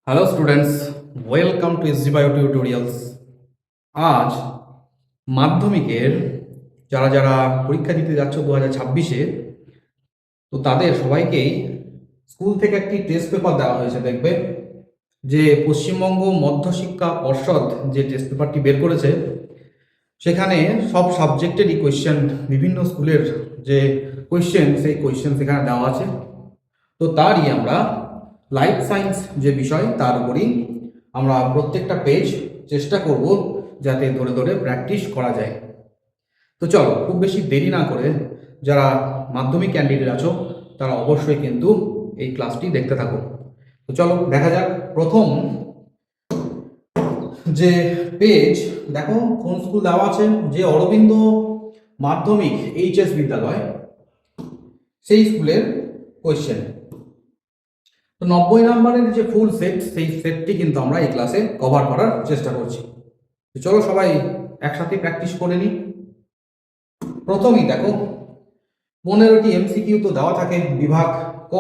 Hello students, welcome to SG bio tutorials. আজ মাধ্যমিকের যারা যারা পরীক্ষা দিতে যাচ্ছ 2026-এ, তো তাদের সবাইকেই স্কুল থেকে একটি টেস্ট পেপার দেওয়া হয়েছে। দেখবে যে পশ্চিমবঙ্গ মধ্যশিক্ষা পর্ষদ যে টেস্ট পেপারটি বের করেছে, সেখানে সব সাবজেক্টেরই কোয়েশ্চেন, বিভিন্ন স্কুলের যে কোয়েশ্চেন, সেই কোয়েশ্চেন সেখানে দেওয়া আছে। তো তারই আমরা লাইফ সায়েন্স যে বিষয়, তার উপরই আমরা প্রত্যেকটা পেজ চেষ্টা করব যাতে ধরে ধরে প্র্যাকটিস করা যায়। তো চলো, খুব বেশি দেরি না করে যারা মাধ্যমিক ক্যান্ডিডেট আছো তারা অবশ্যই কিন্তু এই ক্লাসটি দেখতে থাকো। তো চলো দেখা যাক। প্রথম যে পেজ, দেখো কোন স্কুল দেওয়া আছে, যে অরবিন্দ মাধ্যমিক এইচএস বিদ্যালয়, সেই স্কুলের কোয়েশ্চেন। তো 90 নম্বরের যে ফুল সেট, সেই সেটটি কিন্তু আমরা এই ক্লাসে কভার করার চেষ্টা করছি। তো চলো সবাই একসাথে প্র্যাকটিস করে নিই। প্রথমেই দেখো 15টি এমসিকিউ তো দেওয়া থাকে বিভাগ ক।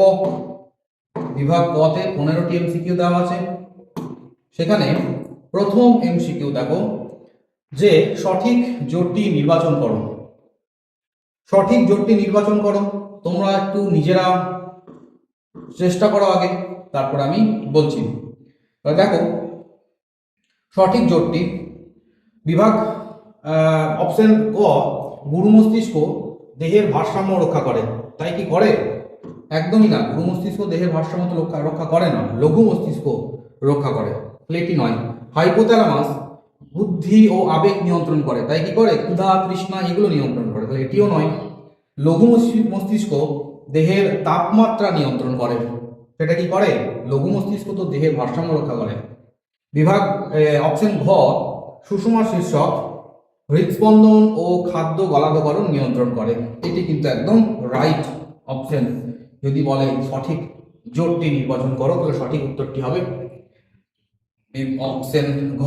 বিভাগ কতে 15টি এমসিকিউ দেওয়া আছে। সেখানে প্রথম এমসিকিউ দেখো যে সঠিক জোটটি নির্বাচন করো। সঠিক জোটটি নির্বাচন করো। তোমরা একটু নিজেরা চেষ্টা করো আগে, তারপর আমি বলছি। দেখো সঠিক জোটটি, বিভাগ অপশন ক, গুরু মস্তিষ্ক দেহের ভারসাম্য রক্ষা করে। তাই কি করে? একদমই না। গুরু মস্তিষ্ক দেহের ভারসাম্য তো রক্ষা করে না, লঘু মস্তিষ্ক রক্ষা করে। তাহলে এটি নয়। হাইপোথ্যালামাস বুদ্ধি ও আবেগ নিয়ন্ত্রণ করে। তাই কি করে? ক্ষুধা তৃষ্ণা এগুলো নিয়ন্ত্রণ করে। তাহলে এটিও নয়। লঘু মস্তিষ্ক দেহের তাপমাত্রা নিয়ন্ত্রণ করে। সেটা কি করে? লঘু মস্তিষ্ক তো দেহের ভারসাম্য রক্ষা করে। বিভাগ অপশন ঘ, সুষমা শীর্ষক হৃদস্পন্দন ও খাদ্য গলাধকরণ নিয়ন্ত্রণ করে। এটি কিন্তু একদম রাইট অপশন। যদি বলে সঠিক জোটটি নির্বাচন করো, তাহলে সঠিক উত্তরটি হবে অপশন ঘ।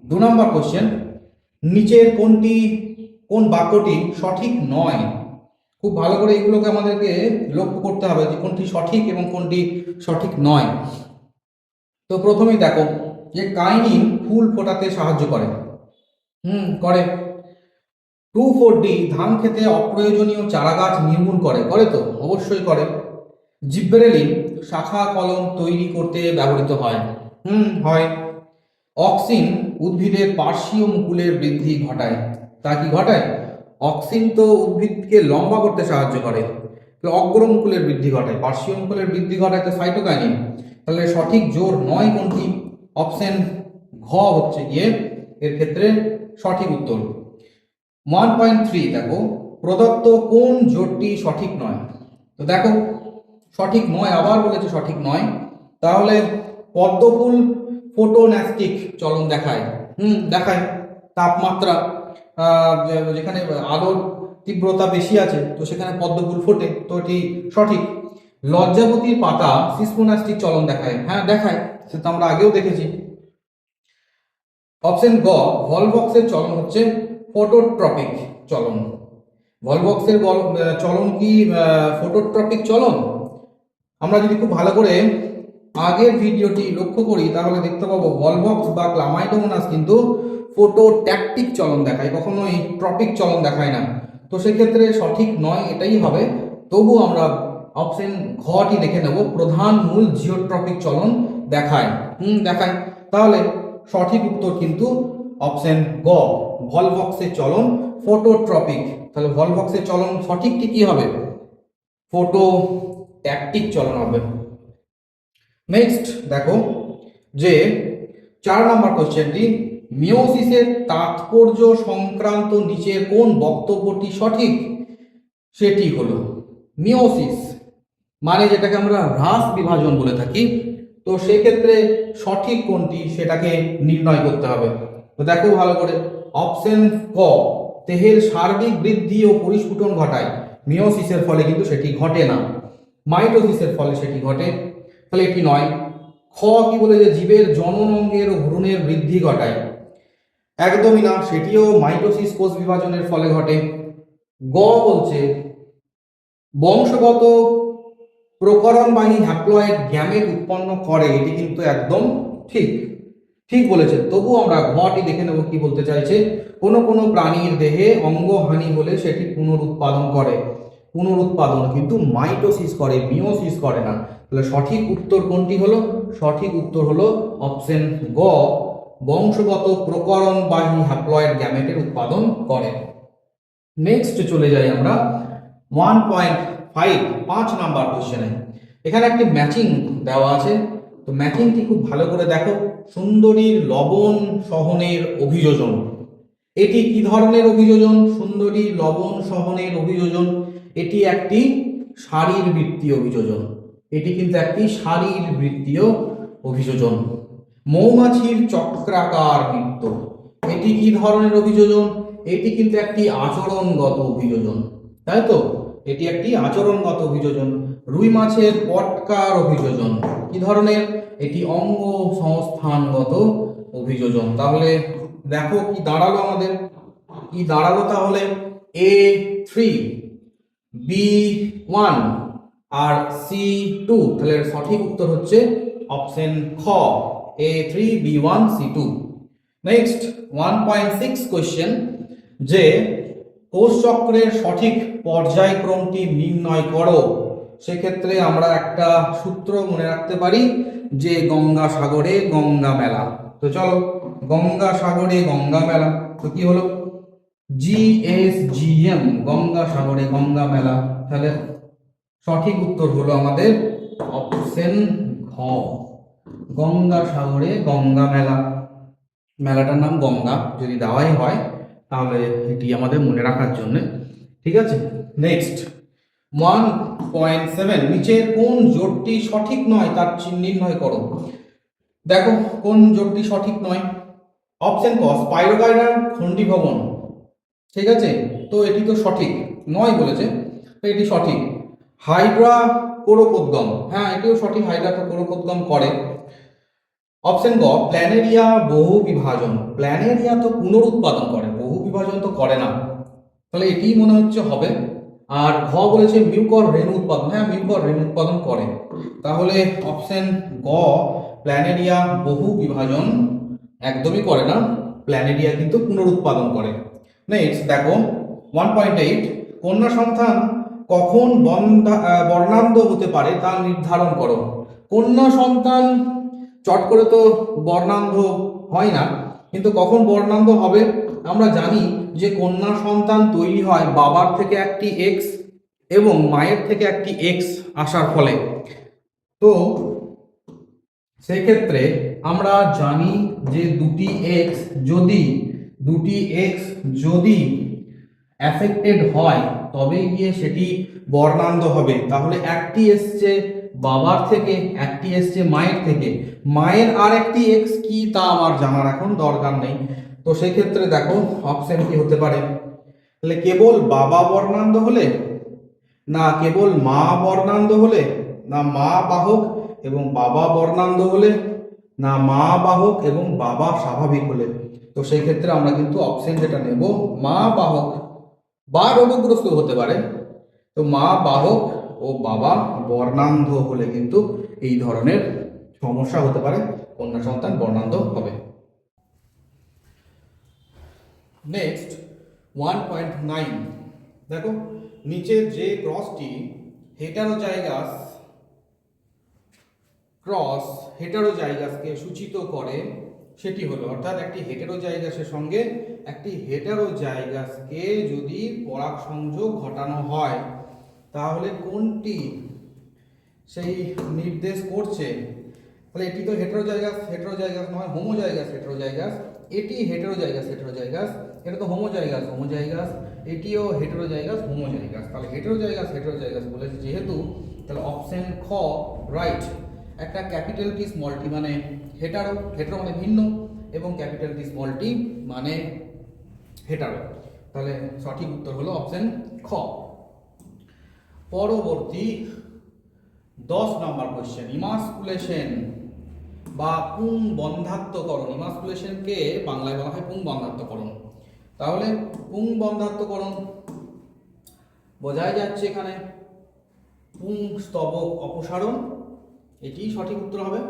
2 নম্বর কোশ্চেন, নিচের কোন বাক্যটি সঠিক নয়? খুব ভালো করে এগুলোকে আমাদেরকে লক্ষ্য করতে হবে যে কোনটি সঠিক এবং কোনটি সঠিক নয়। তো প্রথমেই দেখো যে কাইনিন ফুল ফোটাতে সাহায্য করে। করে। 2,4-D ধান খেতে অপ্রয়োজনীয় চারাগাছ নির্মূল করে। করে তো অবশ্যই করে। জিব্রেলিন শাখা কলম তৈরি করতে ব্যবহৃত হয়। হয়। অক্সিন উদ্ভিদের পার্শ্বীয় মুকুলের বৃদ্ধি ঘটায়। তা কি ঘটায়? অক্সিন তো উদ্ভিদকে লম্বা করতে সাহায্য করে, অগ্রমুকুলের বৃদ্ধি ঘটায়। পার্শ্বীয় মুকুলের বৃদ্ধি ঘটায় তো সাইটোকাইনিন। তাহলে সঠিক জোর নয় কোনটি? অপশন ঘ হচ্ছে গিয়ে এর ক্ষেত্রে সঠিক উত্তর। 1.3 দেখো, প্রদত্ত কোন জোটটি সঠিক নয়? তো দেখো সঠিক নয়, আবার বলেছে সঠিক নয়। তাহলে পদ্মফুল ফোটোন্যাস্টিক চলন দেখায়। দেখায় তাপমাত্রা, যেখানে আলোর তীব্রতা বেশি আছে তো সেখানে পদ্মফুল ফোটে, তো এটি সঠিক। লজ্জাবতীর পাতা সিসমোনাস্টিক চলন দেখায়। হ্যাঁ দেখায়, সেটা আমরা আগেও দেখেছি। অপশন গ, ভলভক্সের চলন হচ্ছে ফোটোট্রপিক চলন। ভলভক্সের চলন কি ফোটোট্রপিক চলন? আমরা যদি খুব ভালো করে আগের ভিডিওটি লক্ষ্য করি তাহলে দেখতে পাবো ভলভক্স বা ক্লামাইডোমোনাস কিন্তু ফোটোট্যাকটিক চলন দেখায়, কখনোই ট্রপিক চলন দেখায় না। তো সেক্ষেত্রে সঠিক নয় এটাই হবে। তবু আমরা অপশন ঘটি দেখে নেব, প্রধান মূল জিওট্রপিক চলন দেখায়। দেখায়। তাহলে সঠিক উত্তর কিন্তু অপশন গ, ভলভক্সের চলন ফোটোট্রপিক। তাহলে ভলভক্সের চলন সঠিকটি কি হবে? ফোটোট্যাকটিক চলন হবে। নেক্সট দেখো যে 4 নম্বর কোশ্চেনটি, মিওসিসের তাৎপর্য সংক্রান্ত নিচের কোন বক্তব্যটি সঠিক? সেটি হলো মিওসিস মানে যেটাকে আমরা হ্রাস বিভাজন বলে থাকি। তো সেক্ষেত্রে সঠিক কোনটি সেটাকে নির্ণয় করতে হবে। তো দেখো ভালো করে, অপশন ক, দেহের সার্বিক বৃদ্ধি ও পরিস্ফুটন ঘটায়। মিওসিসের ফলে কিন্তু সেটি ঘটে না, মাইটোসিসের ফলে সেটি ঘটে। তাহলে এটি নয়। খ কি বলে যে জীবের জনন অঙ্গের ও ভ্রূণের বৃদ্ধি ঘটায়। একদমই না, সেটিও মাইটোসিস কোষ বিভাজনের ফলে ঘটে। গ বলছে বংশগত প্রকরণবাহী হ্যাপ্লয়েড গ্যামেট উৎপন্ন করে, এটি কিন্তু একদম ঠিক ঠিক বলেছে। তবু আমরা ঘটি দেখে নেব কি বলতে চাইছে। কোনো কোনো প্রাণীর দেহে অঙ্গহানি হলে সেটি পুনরুৎপাদন করে। পুনরুৎপাদন কিন্তু মাইটোসিস করে, মিওসিস করে না। তাহলে সঠিক উত্তর কোনটি হলো? সঠিক উত্তর হলো অপশন গ, বংশগত প্রকরণবাহী হ্যাপ্লয়েড গ্যামেটের উৎপাদন করে। নেক্সট চলে যাই আমরা 1.5 5 নাম্বার কোশ্চেনে। এখানে একটি ম্যাচিং দেওয়া আছে, তো ম্যাচিংটি খুব ভালো করে দেখো। সুন্দরীর লবণ সহনের অভিযোজন, এটি কি ধরনের অভিযোজন? সুন্দরী লবণ সহনের অভিযোজন, এটি একটি শারীরবৃত্তীয় অভিযোজন। এটি কিন্তু একটি শারীরবৃত্তীয় অভিযোজন। মৌমাছির চক্রাকার নৃত্য, এটি কি ধরনের অভিযোজন? এটি কিন্তু একটি আচরণগত অভিযোজন, তাই তো? এটি একটি আচরণগত অভিযোজন। রুই মাছের পটকার অভিযোজন কি ধরনের? এটি অঙ্গ সংস্থানগত অভিযোজন। তাহলে দেখো কি দাঁড়ালো আমাদের, কি দাঁড়ালো তাহলে? A3 B1 আর C2। তাহলে সঠিক উত্তর হচ্ছে অপশন খ, A3 B1 C2। Next 1.6 question, যে কোষ চক্রের সঠিক পর্যায়ক্রমটি নির্ণয় করো। সেক্ষেত্রে আমরা একটা সূত্র মনে রাখতে পারি, যে গঙ্গাসাগরে গঙ্গা মেলা। তো চলো, গঙ্গাসাগরে গঙ্গা মেলা, তো কি হলো? GSGM, গঙ্গাসাগরে গঙ্গা মেলা। তাহলে সঠিক উত্তর হলো আমাদের অপশন ঘ, গঙ্গাসাগরে গঙ্গা মেলা। মেলাটার নাম গঙ্গা যদি দেওয়াই হয় তাহলে এটি আমাদের মনে রাখার জন্য, ঠিক আছে। নেক্সট 1.7, নিচের কোন জোটটি সঠিক নয় তার নির্ণয় করো। দেখো কোন জোটটি সঠিক নয়। অপশন ক, স্পাইরোগাইডার খণ্ডীভবন, ঠিক আছে, তো এটি তো সঠিক নয় বলেছে, তো এটি সঠিক। হাইড্রা কোরোপোদ্গম, হ্যাঁ এটিও সঠিক, হাইড্রা কোরোপোদ্গম করে। অপশন গ, প্ল্যানেরিয়া বহু বিভাজন, প্ল্যানেরিয়া তো পুনরুৎপাদন করে, বহু বিভাজন তো করে না, তাহলে এটি মনে হচ্ছে হবে। আর ঘ বলেছে মিউকর রেণু উৎপাদন, হ্যাঁ মিউকর রেণু উৎপাদন করে, তাহলে অপশন গ, প্ল্যানেরিয়া বহু বিভাজন একদমই করে না, প্ল্যানেরিয়া কিন্তু পুনরুৎপাদন করে। নেক্সট দেখো 1.8, কন্যা সন্তান কখন বর্ণান্ধ হতে পারে তা নির্ধারণ করো। কন্যা সন্তান চট করে তো বর্ণান্ধ হয় না, কিন্তু কখন বর্ণান্ধ হবে? আমরা জানি যে কন্যা সন্তান তৈরি হয় বাবার থেকে একটি এক্স এবং মায়ের থেকে একটি এক্স আসার ফলে। তো সেক্ষেত্রে আমরা জানি যে দুটি এক্স যদি অ্যাফেক্টেড হয় তবেই গিয়ে সেটি বর্ণান্ধ হবে। তাহলে একটি এসছে বাবার থেকে, একটি এসছে মায়ের থেকে, মায়ের আর একটি এক্স কি তা আমার জানার এখন দরকার নেই। তো সেক্ষেত্রে দেখো অপশন কি হতে পারে? তাহলে কেবল বাবা বর্ণান্ধ হলে, না কেবল মা বর্ণান্ধ হলে, না মা বাহক এবং বাবা বর্ণান্ধ হলে, না মা বাহক এবং বাবা স্বাভাবিক হলে। তো সেই ক্ষেত্রে আমরা কিন্তু অপশন যেটা নেব, মা বাহক বা রোগগ্রস্ত হতে পারে, তো মা বাহক ও বাবা বর্ণান্ধ হলে কিন্তু এই ধরনের সমস্যা হতে পারে, কন্যা সন্তান বর্ণান্ধ হবে। নেক্সট 1.9, দেখো নিচের যে ক্রসটি হেটারোজাইগাসকে সূচিত করে সেটি হলো, অর্থাৎ একটি হেটেরোজাইগাসের সঙ্গে একটি হেটারোজাইগাসকে যদি পরাগ সংযোগ ঘটানো হয় তাহলে কোনটি সেই নির্দেশ করছে? তাহলে এটি তো হেটারোজাইগাস নয়, হোমোজাইগাস হেটারোজাইগাস, এটি হেটারোজাইগাস, এটা তো হোমোজাইগাস, এটিও হেটারোজাইগাস হোমোজাইগাস। তাহলে হেটারোজাইগাস বলেছে যেহেতু, তাহলে অপশন খ রাইট। একটা ক্যাপিটাল টি স্মল টি মানে হেটারো মানে ভিন্ন, এবং ক্যাপিটাল টি স্মল টি মানে হেটারো। তাহলে সঠিক উত্তর হলো অপশন খ। পরবর্তী 10 নম্বর কোশ্চেন, ইমাস্কুলেশন বা পুং বন্ধাত্মকরণ। ইমাস্কুলেশনকে বাংলায় বলা হয় পুং বন্ধাত্মকরণ। তাহলে পুং বন্ধাত্মকরণ বোঝাই যাচ্ছে এখানে পুংস্তবক অপসারণ, এটি সঠিক উত্তর হবে।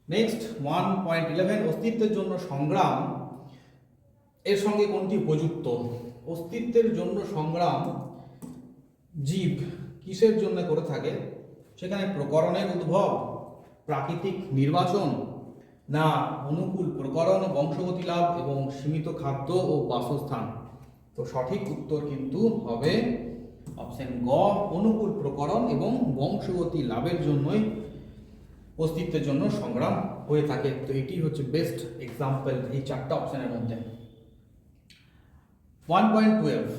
নেক্সট 1.11 অস্তিত্বের জন্য সংগ্রাম এর সঙ্গে কোনটি উপযুক্ত? অস্তিত্বের জন্য সংগ্রাম জীব কিসের জন্য করে থাকে? সেখানে প্রকরণের উদ্ভব, প্রাকৃতিক নির্বাচন, না অনুকূল প্রকরণ, বংশগতি লাভ এবং সীমিত খাদ্য ও বাসস্থান। তো সঠিক উত্তর কিন্তু হবে অপশন গ, অনুকূল প্রকরণ এবং বংশগতি লাভের জন্যই অস্তিত্বের জন্য সংগ্রাম হয়ে থাকে। তো এটি হচ্ছে বেস্ট এক্সাম্পল এই চারটা অপশনের মধ্যে। 1.12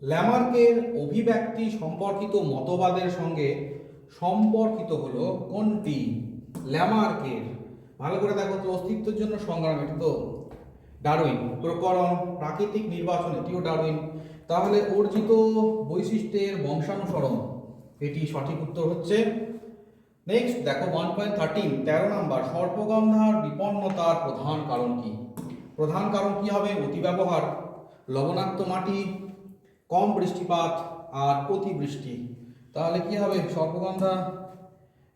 ল্যামার্কের অভিব্যক্তি সম্পর্কিত মতবাদের সঙ্গে সম্পর্কিত হলো কোনটি? ল্যামার্কের, ভালো করে দেখো তো, অস্তিত্বের জন্য সংগ্রাম এটা তো ডারউইন, প্রকরণ প্রাকৃতিক নির্বাচন এটিও ডারউইন, তাহলে অর্জিত বৈশিষ্ট্যের বংশানুসরণ, এটি সঠিক উত্তর হচ্ছে। নেক্সট দেখো 1.13 13 নাম্বার, সর্পগন্ধার বিপন্নতার প্রধান কারণ কি? প্রধান কারণ কি হবে? অতিব্যবহার, লবণাক্ত মাটি, কম বৃষ্টিপাত আর অতিবৃষ্টি। তাহলে কি হবে সর্পগন্ধা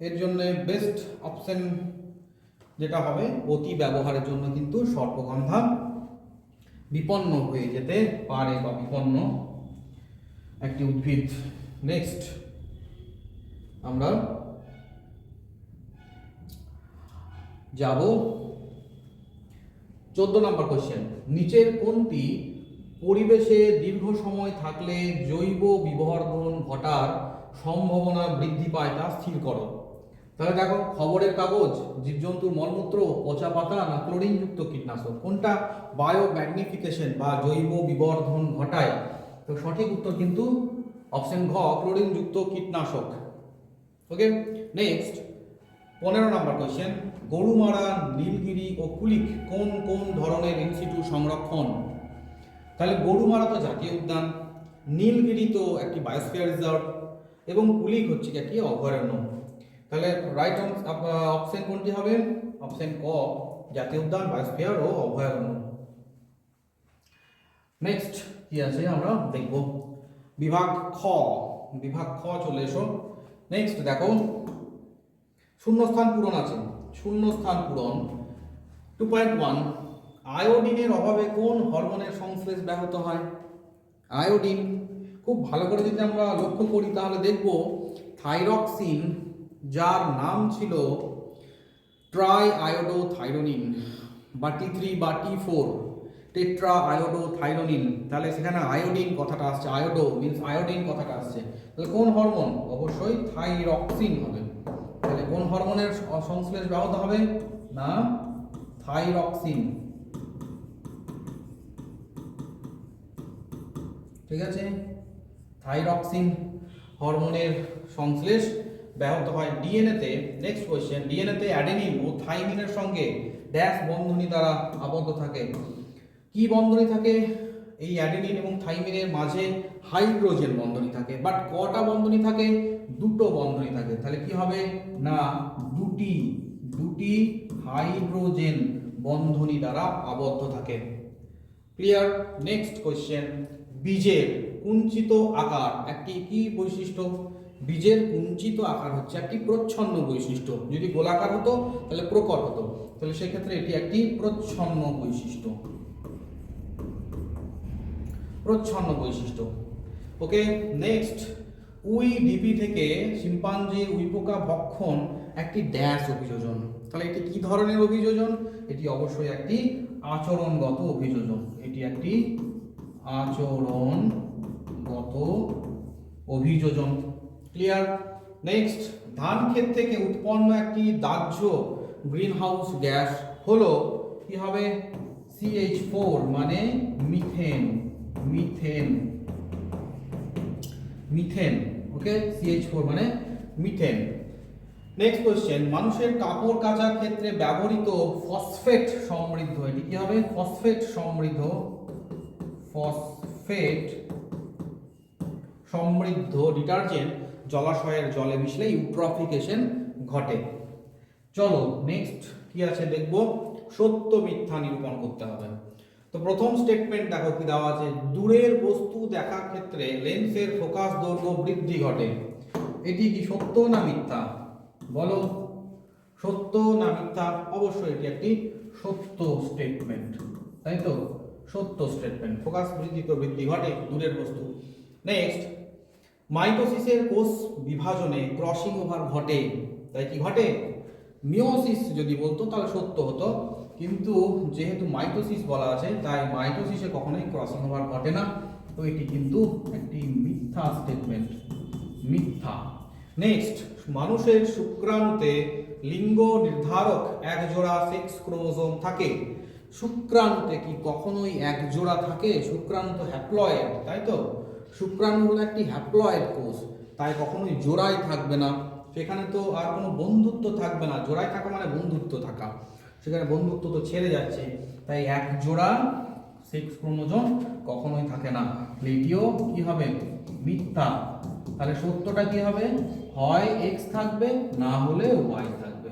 এর জন্য বেস্ট অপশন যেটা হবে অতি ব্যবহারের জন্য কিন্তু সর্পগন্ধা বিপন্ন হয়ে যেতে পারে বা বিপন্ন একটি উদ্ভিদ। নেক্সট আমরা যাব 14 নম্বর কোশ্চেন, নিচের কোনটি পরিবেশে দীর্ঘ সময় থাকলে জৈব বিবর্ধন ঘটার সম্ভাবনা বৃদ্ধি পায় তা স্থির করো। তাহলে দেখো, খবরের কাগজ, জীবজন্তুর মলমূত্র, পচা পাতা, না ক্লোরিনযুক্ত কীটনাশক, কোনটা বায়ো ম্যাগনিফিকেশন বা জৈব বিবর্ধন ঘটায়? তো সঠিক উত্তর কিন্তু অপশন ঘ, ক্লোরিনযুক্ত কীটনাশক। ওকে, নেক্সট 15 নম্বর কোয়েশ্চেন, গরুমারা, নীলগিরি ও কুলিক কোন কোন ধরনের ইনসিটু সংরক্ষণ? তাহলে গরুমারা তো জাতীয় উদ্যান, নীলগিরি তো একটি বায়োস্ফিয়ার রিজার্ভ এবং কুলিক হচ্ছে একটি অভয়ারণ্য। তাহলে রাইট অপশন কোনটি হবে? অপশন ক, জাতীয় উদ্যান, বায়োস্ফিয়ার ও অভয়ারণ্য। নেক্সট কি আছে আমরা দেখব বিভাগ খ। বিভাগ খ চলে এসো। নেক্সট দেখো, শূন্যস্থান পূরণ আছে। শূন্যস্থান পূরণ 2.1 আয়োডিনের অভাবে কোন হরমোনের সংশ্লেষ ব্যাহত হয়? আয়োডিন, খুব ভালো করে যদি আমরা লক্ষ্য করি তাহলে দেখব থাইরক্সিন, যার নাম ছিল ট্রাই আয়োডোথাইরোনিন বা T3 বা T4 টেট্রা আয়োডোথাইরোনিন, তাহলে সেখানে আয়োডিন কথাটা আসছে, আয়োডো মিন্স আয়োডিন কথাটা আসছে। তাহলে কোন হরমোন? অবশ্যই থাইরক্সিন হবে। তাহলে কোন হরমোনের সংশ্লেষ ব্যাহত হবে? না থাইরক্সিন। ঠিক আছে, থাইরক্সিন হরমোনের সংশ্লেষ ব্যাহত হয় ডিএনএতে। নেক্সট কোয়েশ্চেন, ডিএনএতে অ্যাডেনিন ও থাইমিনের সঙ্গে ড্যাশ বন্ধনী দ্বারা আবদ্ধ থাকে। কি বন্ধনী থাকে? এই অ্যাডেনিন এবং থাইমিনের মাঝে হাইড্রোজেন বন্ধনী থাকে। বাট কটা বন্ধনী থাকে? দুটো বন্ধনী থাকে। তাহলে কি হবে? না দুটি হাইড্রোজেন বন্ধনী দ্বারা আবদ্ধ থাকে। ক্লিয়ার? নেক্সট কোয়েশ্চেন, বীজের কুঞ্চিত আকার একটি কি বৈশিষ্ট্য? বীজের কুঞ্চিত আকার হচ্ছে একটি প্রচ্ছন্ন বৈশিষ্ট্য। যদি গোলাকার হতো তাহলে প্রকট হতো, তাহলে সেক্ষেত্রে এটি একটি প্রচ্ছন্ন বৈশিষ্ট্য। প্রচ্ছন্ন বৈশিষ্ট্য। ওকে, নেক্সট, উইডিপি থেকে শিম্পাঞ্জির উইপোকা ভক্ষণ একটি ড্যাশ অভিযোজন। তাহলে এটি কি ধরনের অভিযোজন? এটি অবশ্যই একটি আচরণগত অভিযোজন। এটি একটি আচরণগত অভিযোজন। ক্লিয়ার? নেক্সট, ধান ক্ষেত থেকে উৎপন্ন একটি দাহ্য গ্রিনহাউস গ্যাস হলো কি হবে? CH4 মানে মিথেন। মিথেন। ওকে, CH4 মানে মিথেন। নেক্সট কোশ্চেন, মানুষের কাপড় কাচার ক্ষেত্রে ব্যবহৃত ফসফেট সমৃদ্ধ, এটি কি হবে? ফসফেট সমৃদ্ধ ডিটারজেন্ট জলাশয়ের জলে মিশলে ইউট্রফিকেশন ঘটে। চলো নেক্সট কি আছে দেখব, সত্য মিথ্যা নিরূপণ করতে হবে। তো প্রথম স্টেটমেন্ট দেখো কি দেওয়া আছে, দূরের বস্তু দেখার ক্ষেত্রে লেন্সের ফোকাস দৈর্ঘ্য বৃদ্ধি ঘটে। এটি কি সত্য না মিথ্যা? বলো, সত্য না মিথ্যা? অবশ্যই এটি একটি সত্য স্টেটমেন্ট, তাই তো? সত্য স্টেটমেন্ট। ফোকাস বৃদ্ধি প্রবৃদ্ধি ঘটে দূরের বস্তু। নেক্সট, মাইটোসিসের কোষ বিভাজনে ক্রসিং ওভার ঘটে, তাই কি ঘটে? মিওসিস যদি বলতো তাহলে সত্য হতো, কিন্তু যেহেতু মাইটোসিস বলা আছে তাই মাইটোসিসে কখনোই ক্রসিং ওভার ঘটে না, তো এটি কিন্তু একটি মিথ্যা স্টেটমেন্ট, মিথ্যা। নেক্সট, মানুষের শুক্রাণুতে লিঙ্গ নির্ধারক এক জোড়া সেক্স ক্রোমোজোম থাকে। শুক্রাণুতে কি কখনোই এক জোড়া থাকে? শুক্রাণু তো হ্যাপ্লয়েড, তাই তো? শুক্রাণু হলো একটি হ্যাপ্লয়েড কোষ, তাই কখনোই জোড়ায় থাকবে না। সেখানে তো আর কোনো বন্ধুত্ব থাকবে না। জোড়ায় থাকা মানে বন্ধুত্ব থাকা, সেখানে বন্ধুত্ব তো ছেড়ে যাচ্ছে, তাই এক জোড়া সেক্স ক্রোমোজোম কখনোই থাকে না। এটিও কি হবে? মিথ্যা। তাহলে সত্যটা কি হবে? হয় এক্স থাকবে, না হলে ওয়াই থাকবে।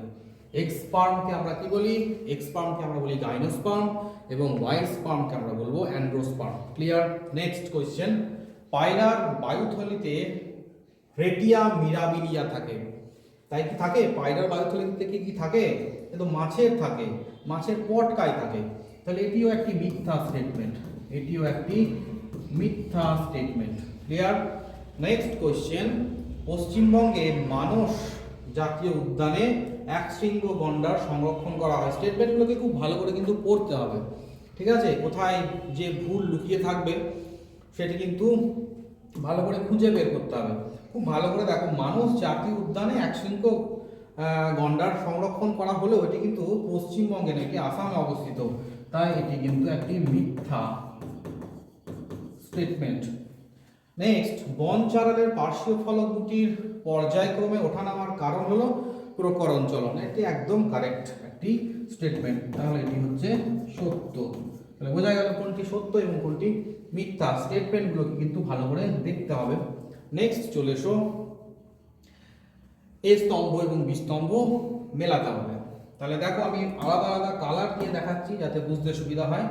এক্স স্পার্মকে আমরা কি বলি? এক্স স্পার্মকে আমরা বলি গাইনোস্পার্ম এবং ওয়াই স্পার্মকে আমরা বলবো অ্যান্ড্রোস্পার্ম। ক্লিয়ার? নেক্সট কোয়েশ্চেন, পায়রার বায়ুথলিতে রেটিয়া মিরাবিলিয়া থাকে, তাই কি থাকে? পায়রার বায়ুথলিতে কি থাকে? এ তো মাছের থাকে, মাছের পটকায় থাকে, তাহলে এটিও একটি মিথ্যা স্টেটমেন্ট, এটিও একটি মিথ্যা স্টেটমেন্ট। ক্লিয়ার? নেক্সট কোয়েশ্চেন, পশ্চিমবঙ্গের মানস জাতীয় উদ্যানে একশৃঙ্গ গন্ডার সংরক্ষণ করা হয়। স্টেটমেন্টগুলোকে খুব ভালো করে কিন্তু পড়তে হবে, ঠিক আছে? কোথায় যে ভুল লুকিয়ে থাকবে সেটি কিন্তু ভালো করে খুঁজে বের করতে হবে। খুব ভালো করে দেখো, মানস জাতীয় উদ্যানে একশৃঙ্গ গন্ডার সংরক্ষণ করা হলেও এটি কিন্তু পশ্চিমবঙ্গে নয়, এটি আসামে অবস্থিত, তাই এটি কিন্তু একটি মিথ্যা স্টেটমেন্ট। নেক্সট, বন চারালের পার্শ্বীয় ফলক দুটির পর্যায়ক্রমে ওঠানামার কারণ হলো প্রকরণ চলন। এটি একদম কারেক্ট একটি স্টেটমেন্ট, তাহলে এটি হচ্ছে সত্য। তাহলে বোঝা গেল কোনটি সত্য এবং কোনটি মিথ্যা। স্টেটমেন্টগুলোকে কিন্তু ভালো করে দেখতে হবে। নেক্সট চলে এসো, এ স্তম্ভ এবং বি স্তম্ভ মেলাতে হবে। তাহলে দেখো, আমি আলাদা আলাদা কালার দিয়ে দেখাচ্ছি যাতে বুঝতে সুবিধা হয়।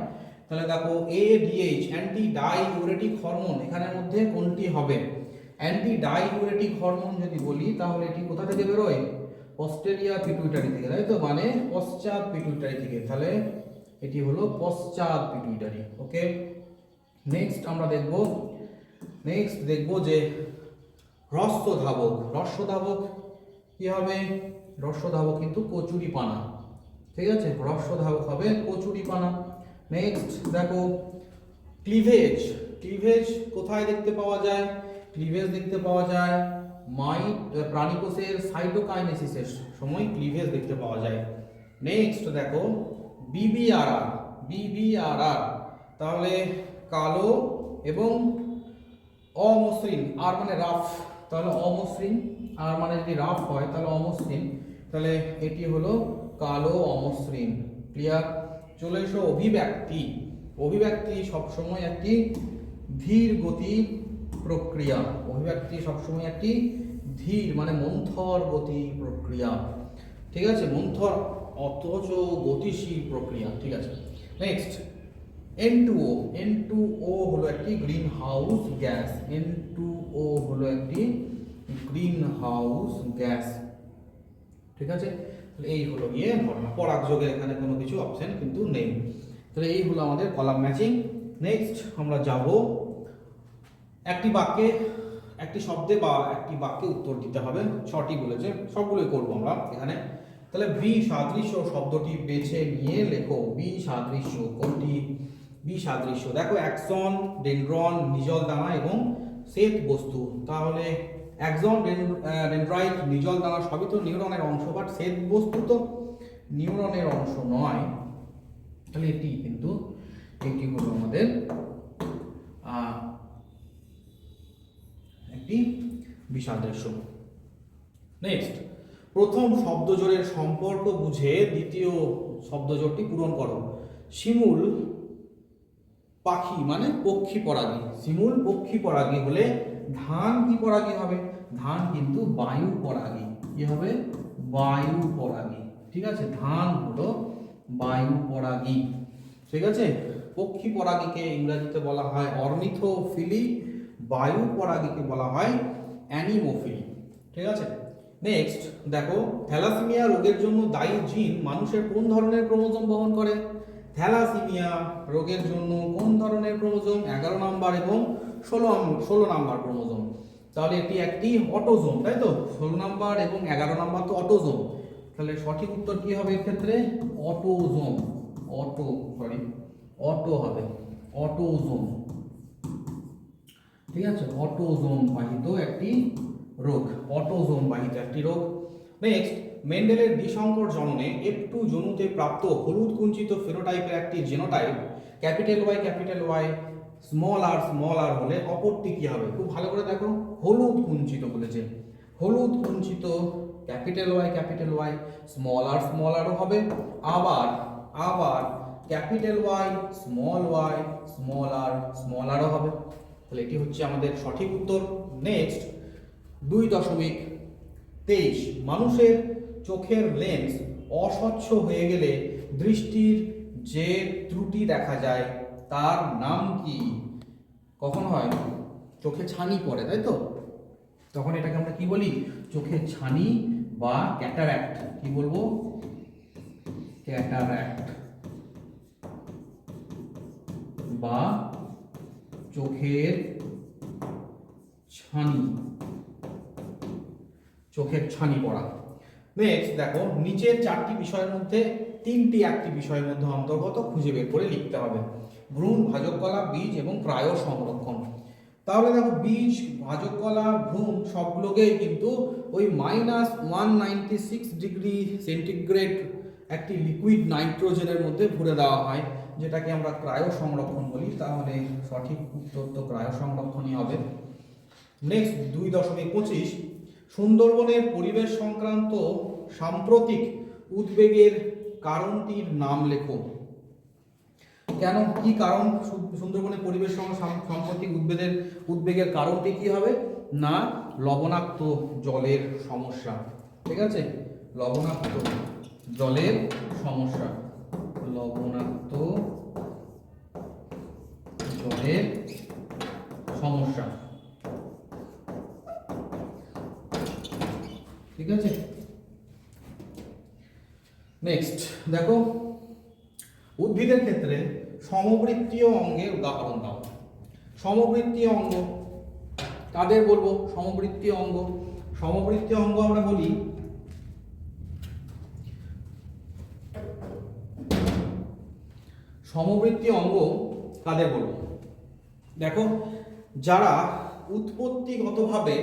তাহলে দেখো, ADH অ্যান্টি ডাইউরেটিক হরমোন, এখানের মধ্যে কোনটি হবে? অ্যান্টি ডাইউরেটিক হরমোন যদি বলি তাহলে এটি কোথা থেকে বেরোয়? অস্ট্রেলিয়া পিটুইটারি থেকে, তাই তো? মানে পশ্চাৎ পিটুইটারি থেকে, তাহলে এটি হলো পশ্চাৎ পিটুইটারি। ওকে, নেক্সট আমরা দেখব যে হ্রস্বধাবক, হ্রস্বধাবক কি হবে? হ্রস্বধাবক কিন্তু কচুরিপানা, ঠিক আছে? হ্রস্বধাবক হবে কচুরিপানা। নেক্সট দেখো, ক্লিভেজ, ক্লিভেজ কোথায় দেখতে পাওয়া যায়? ক্লিভেজ দেখতে পাওয়া যায় প্রাণীকোষের সাইটোকাইনেসিসের সময় ক্লিভেজ দেখতে পাওয়া যায়। নেক্সট দেখো, বিবিআরআর, বিবিআরআর তাহলে কালো এবং অমসৃণ, আর মানে রাফ, তাহলে অমসৃণ, আর মানে যদি রাফ হয় তাহলে অমসৃণ, তাহলে এটি হলো কালো অমসৃণ। ক্লিয়ার? চলে এসো অভিব্যক্তি। অভিব্যক্তি সবসময় একটি ধীর গতি প্রক্রিয়া, অভিব্যক্তি সবসময় একটি ধীর মানে মন্থর গতি প্রক্রিয়া, ঠিক আছে? মন্থর অথচ গতিশীল প্রক্রিয়া, ঠিক আছে? নেক্সট, N2O, N2O হলো একটি গ্রিন হাউস গ্যাস, N2O হলো একটি গ্রিন হাউস গ্যাস, ঠিক আছে? এই হলো গিয়ে ঘটনা। পরাগযোগের এখানে কোনো কিছু অপশন কিন্তু নেই। তাহলে এই হলো আমাদের কলাম ম্যাচিং। নেক্সট আমরা যাব একটি বাক্যে, একটি শব্দে বা একটি বাক্যে উত্তর দিতে হবে। 6টি বলেছে, সবগুলোই করবো আমরা এখানে। তাহলে বি সাদৃশ্য শব্দটি বেছে নিয়ে লেখো। বি সাদৃশ্য কোনটি? বি সাদৃশ্য দেখো, অ্যাক্সন, ডেনড্রন, নিজল দানা এবং শ্বেত বস্তু। তাহলে অ্যাক্সন, ডেনড্রাইট, নিজল দানা সবই তো নিউরনের অংশ, বাট শ্বেত বস্তু তো নিউরনের অংশ নয়। তাহলে এটি কিন্তু এটি হলো আমাদের একটি বিসাদৃশ্য। নেক্সট, প্রথম শব্দজোড়ের সম্পর্ক বুঝে দ্বিতীয় শব্দজোড়টি পূরণ করো। শিমুল পাখি মানে পক্ষী পরাগী, শিমুল পক্ষী পরাগী হলে ধান কি পরাগী হবে? ধান কিন্তু বায়ু পরাগী। কি হবে? বায়ু পরাগী, ঠিক আছে? ধান হলো বায়ু পরাগী, ঠিক আছে? পক্ষী পরাগীকে ইংরেজিতে বলা হয় অর্নিথোফিলি, বায়ু পরাগীকে বলা হয় অ্যানিমোফিলি, ঠিক ঠিক আছে। নেক্সট দেখো, থ্যালাসেমিয়া রোগের জন্য দায়ী জিন মানুষের কোন ধরনের ক্রোমোজোম বহন করে? থ্যালাসেমিয়া রোগের জন্য কোন ধরনের ক্রোমোজোম? 11 নাম্বার এবং 16 নাম্বার ক্রোমোজোম। তাহলে এটি একটি অটোজোম, তাই তো? 16 নাম্বার এবং 11 নাম্বার তো অটোজোম। তাহলে সঠিক উত্তর কি হবে এক্ষেত্রে? অটোজোম। অটো হবে, অটোজোম। ঠিক আছে, অটোজোম বাহিত একটি রোগ, অটোজোম বাহিত একটি রোগ। নেক্সট, মেন্ডেলের দ্বিসংকর জননে F2 জনুতে প্রাপ্ত হলুদ কুঞ্চিত ফেনোটাইপের একটি জেনোটাইপ Y স্মল আর হলে অপরটি কি হবে? খুব ভালো করে দেখো, হলুদ কুঞ্চিত বলেছে, হলুদ কুঞ্চিত Y স্মল আরও হবে, আবার Y স্মল আরও হবে। তাহলে এটি হচ্ছে আমাদের সঠিক উত্তর। নেক্সট 2.23, মানুষের চোখের লেন্স অস্বচ্ছ হয়ে গেলে দৃষ্টির যে ত্রুটি দেখা যায় তার নাম কি? কখন হয়? চোখে ছানি পড়ে, তাই তো? তখন এটাকে আমরা কি বলি? চোখের ছানি বা ক্যাটারাক্ট। কি বলবো? ক্যাটারাক্ট বা চোখের ছানি পড়া। নেক্সট দেখো, নিচের 4টি বিষয়ের মধ্যে 3টি একটি বিষয়ের মধ্যে অন্তর্গত খুঁজে বের করে লিখতে হবে। ভ্রূণ, ভাজক কলা, বীজ এবং ক্রায়ো সংরক্ষণ। তাহলে দেখো, বীজ, ভাজক কলা, ভ্রূণ সবগুলোকেই কিন্তু ওই -196 ডিগ্রি সেন্টিগ্রেড একটি লিকুইড নাইট্রোজেনের মধ্যে ভরে দেওয়া হয়, যেটাকে আমরা ক্রায়ো সংরক্ষণ বলি। তাহলে সঠিক উত্তর তো ক্রায়ো সংরক্ষণই হবে। নেক্সট 2.25, সুন্দরবনের পরিবেশ সংক্রান্ত সাম্প্রতিক উদ্বেগের কারণটির নাম লেখো। কেন, কি কারণ সুন্দরবনের পরিবেশ সাম্প্রতিক উদ্বেগের কারণটি কি হবে? না, লবণাক্ত জলের সমস্যা। ঠিক আছে, লবণাক্ত জলের সমস্যা, লবণাক্ত জলের সমস্যা। ঠিক আছে। নেক্সট দেখো, উদ্ভিদের ক্ষেত্রে সমবৃত্তীয় অঙ্গের উদাহরণ দাও। সমবৃত্তীয় অঙ্গ কাদের বলবো? সমবৃত্তীয় অঙ্গ আমরা বলি সমবৃত্তীয় অঙ্গ কাদের বলবো? দেখো, যারা উৎপত্তিগতভাবে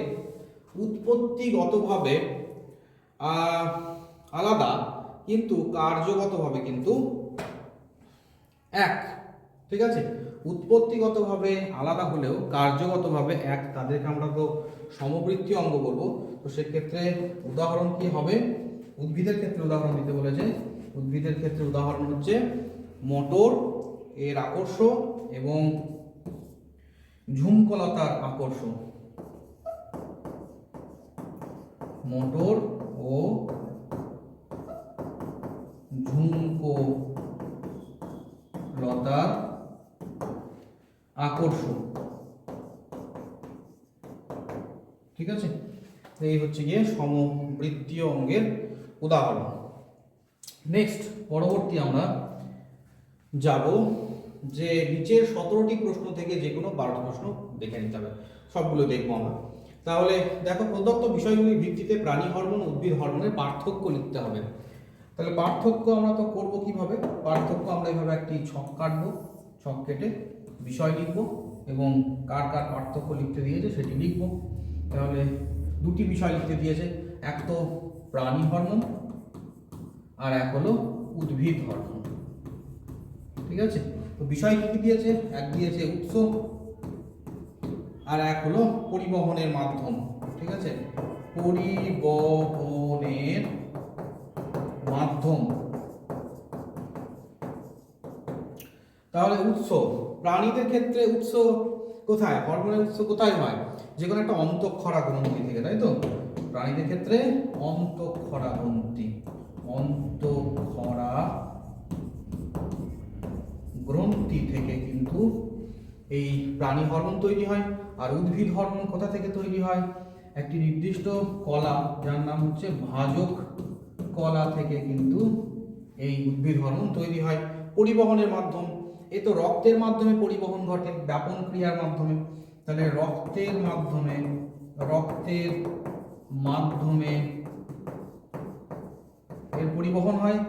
আলাদা কিন্তু কার্যগতভাবে কিন্তু এক। ঠিক আছে, উৎপত্তিগতভাবে আলাদা হলেও কার্যগতভাবে এক, তাদেরকে আমরা তো সমবৃত্তীয় অঙ্গ বলবো। তো সেক্ষেত্রে উদাহরণ কি হবে? উদ্ভিদের ক্ষেত্রে উদাহরণ দিতে বলেছে। উদ্ভিদের ক্ষেত্রে উদাহরণ হচ্ছে মটর এর আকর্ষ এবং ঝুমকলতার আকর্ষ। মটর ও ঝুমকলতার আকর্ষ। ঠিক আছে, এই হচ্ছে গিয়ে সমবৃত্তীয় অঙ্গের উদাহরণ। নেক্সট পরবর্তী আমরা যাব যে নিচের 17টি প্রশ্ন থেকে যে কোনো 12টি প্রশ্ন দেখে নিতে হবে, সবগুলো দেখবো আমরা। তাহলে দেখো, প্রদত্ত বিষয়গুলির ভিত্তিতে প্রাণী হরমোন উদ্ভিদ হরমোনের পার্থক্য লিখতে হবে। তাহলে পার্থক্য আমরা তো করবো কিভাবে? পার্থক্য আমরা এইভাবে একটি ছক কাটবো, ছক কেটে বিষয় লিখবো এবং কার কার পার্থক্য লিখতে দিয়েছে সেটি লিখবো। তাহলে 2টি বিষয় লিখতে দিয়েছে, এক তো প্রাণী হরমোন আর এক হলো উদ্ভিদ হরমোন। ঠিক আছে, তো বিষয় কি দিয়েছে? এক দিয়েছে উৎস আর এক হলো পরিবহনের মাধ্যম। ঠিক আছে, পরিবহনের মাধ্যম। তাহলে উৎস, প্রাণীদের ক্ষেত্রে উৎস কোথায়? হরমোনের উৎস কোথায় হয়? যে কোনো একটা অন্তঃক্ষরা গ্রন্থি থেকে, তাই তো? প্রাণীদের ক্ষেত্রে অন্তঃক্ষরা গ্রন্থি থেকে কিন্তু এই প্রাণী হরমোন তৈরি হয়। আর উদ্ভিদ হরমোন কোথা থেকে তৈরি হয়? একটি নির্দিষ্ট কলা যার নাম হচ্ছে ভাজক কলা থেকে কিন্তু এই উদ্ভিদ হরমোন তৈরি হয় পরিবহনের মাধ্যম। এ তো রক্তের মাধ্যমে পরিবহন ঘটে ব্যাপন ক্রিয়ার মাধ্যমে, তাহলে রক্তের মাধ্যমে এর পরিবহন হয়,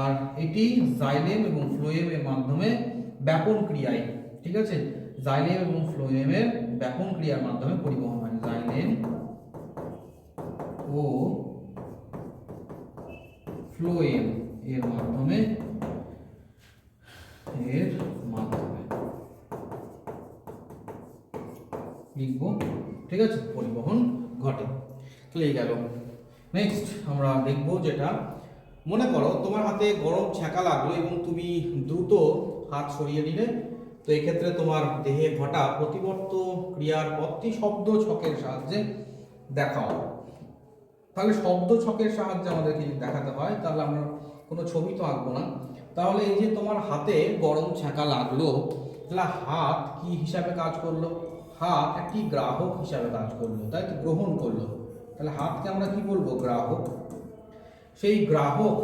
আর এটি জাইলেম এবং ফ্লোয়েমের মাধ্যমে ব্যাপন ক্রিয়ায়, ঠিক আছে, জাইলেম এবং ফ্লোয়েমের ব্যাপন ক্রিয়ার মাধ্যমে পরিবহন হয়, জাইলেম ও ফ্লোয়েম এর মাধ্যমে লিখবো, ঠিক আছে, পরিবহন ঘটে। তাহলে এই গেল। নেক্সট আমরা দেখব যেটা, মনে করো তোমার হাতে গরম ছ্যাঁকা লাগলো এবং তুমি দ্রুত হাত সরিয়ে নিলে, তো এক্ষেত্রে তোমার দেহে ঘটা প্রতিবর্ত ক্রিয়ার পথটি শব্দ ছকের সাহায্যে দেখাও। তাহলে শব্দ ছকের সাহায্যে আমাদেরকে দেখাতে হয়, তাহলে আমরা কোনো ছবি তো আঁকবো না। তাহলে এই যে তোমার হাতে গরম ছ্যাঁকা লাগলো, তাহলে হাত কি হিসাবে কাজ করলো? হাত একটি গ্রাহক হিসাবে কাজ করলো, তাই তো, গ্রহণ করলো। তাহলে হাতকে আমরা কি বলবো? গ্রাহক। সেই গ্রাহক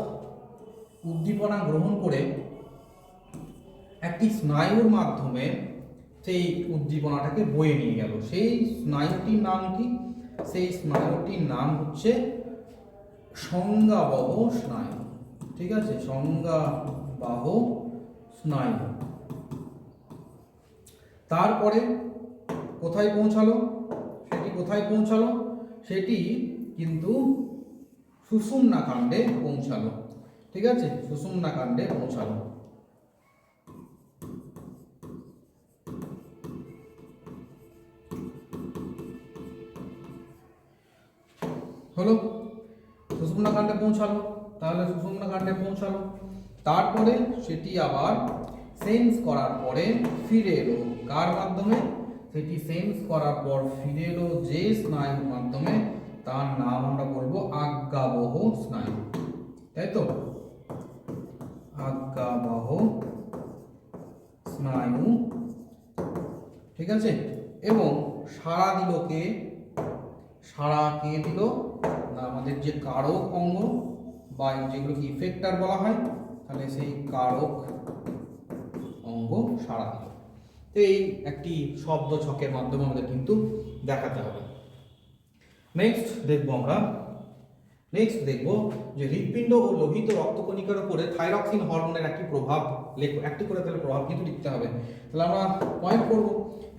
উদ্দীপনা গ্রহণ করে একটি স্নায়ুর মাধ্যমে সেই উদ্দীপনাটাকে বয়ে নিয়ে গেল। সেই স্নায়ুটির নাম কি? সেই স্নায়ুটির নাম হচ্ছে সংজ্ঞাবহ স্নায়ু, ঠিক আছে, সংজ্ঞাবাহ স্নায়ু। তারপরে কোথায় পৌঁছালো? সেটি কিন্তু সুষুম্না কাণ্ডে পৌঁছালো, ঠিক আছে, সুষুম্না কাণ্ডে পৌঁছালো। হলো, সুষুম্না কাণ্ডে পৌঁছালো। তাহলে সুষুম্না কাণ্ডে পৌঁছালো, তারপরে সেটি আবার সেন্স করার পরে ফিরে এলো কার মাধ্যমে? সেটি সেন্স করার পর ফিরে এলো যে স্নায়ুর মাধ্যমে, তার নাম আমরা বলবো আজ্ঞাবহ স্নায়ু, তাই তো, আজ্ঞাবহ স্নায়ু, ঠিক আছে। এবং সাড়া দিল কে? সাড়া কে দিল? না, আমাদের যে কারক অঙ্গ বা যেগুলোকে ইফেক্টর বলা হয়, তাহলে সেই কারক অঙ্গ সাড়া দিল। তো এই একটি শব্দ ছকের মাধ্যমে আমাদের কিন্তু দেখাতে হবে। নেক্সট দেখবো যে হৃৎপিণ্ড ও লোহিত রক্তকণিকার উপরে থাইরক্সিন হরমোনের একটি প্রভাব লেখো। একটি করে তাহলে প্রভাব কিন্তু লিখতে হবে। তাহলে আমরা পয়েন্ট করব।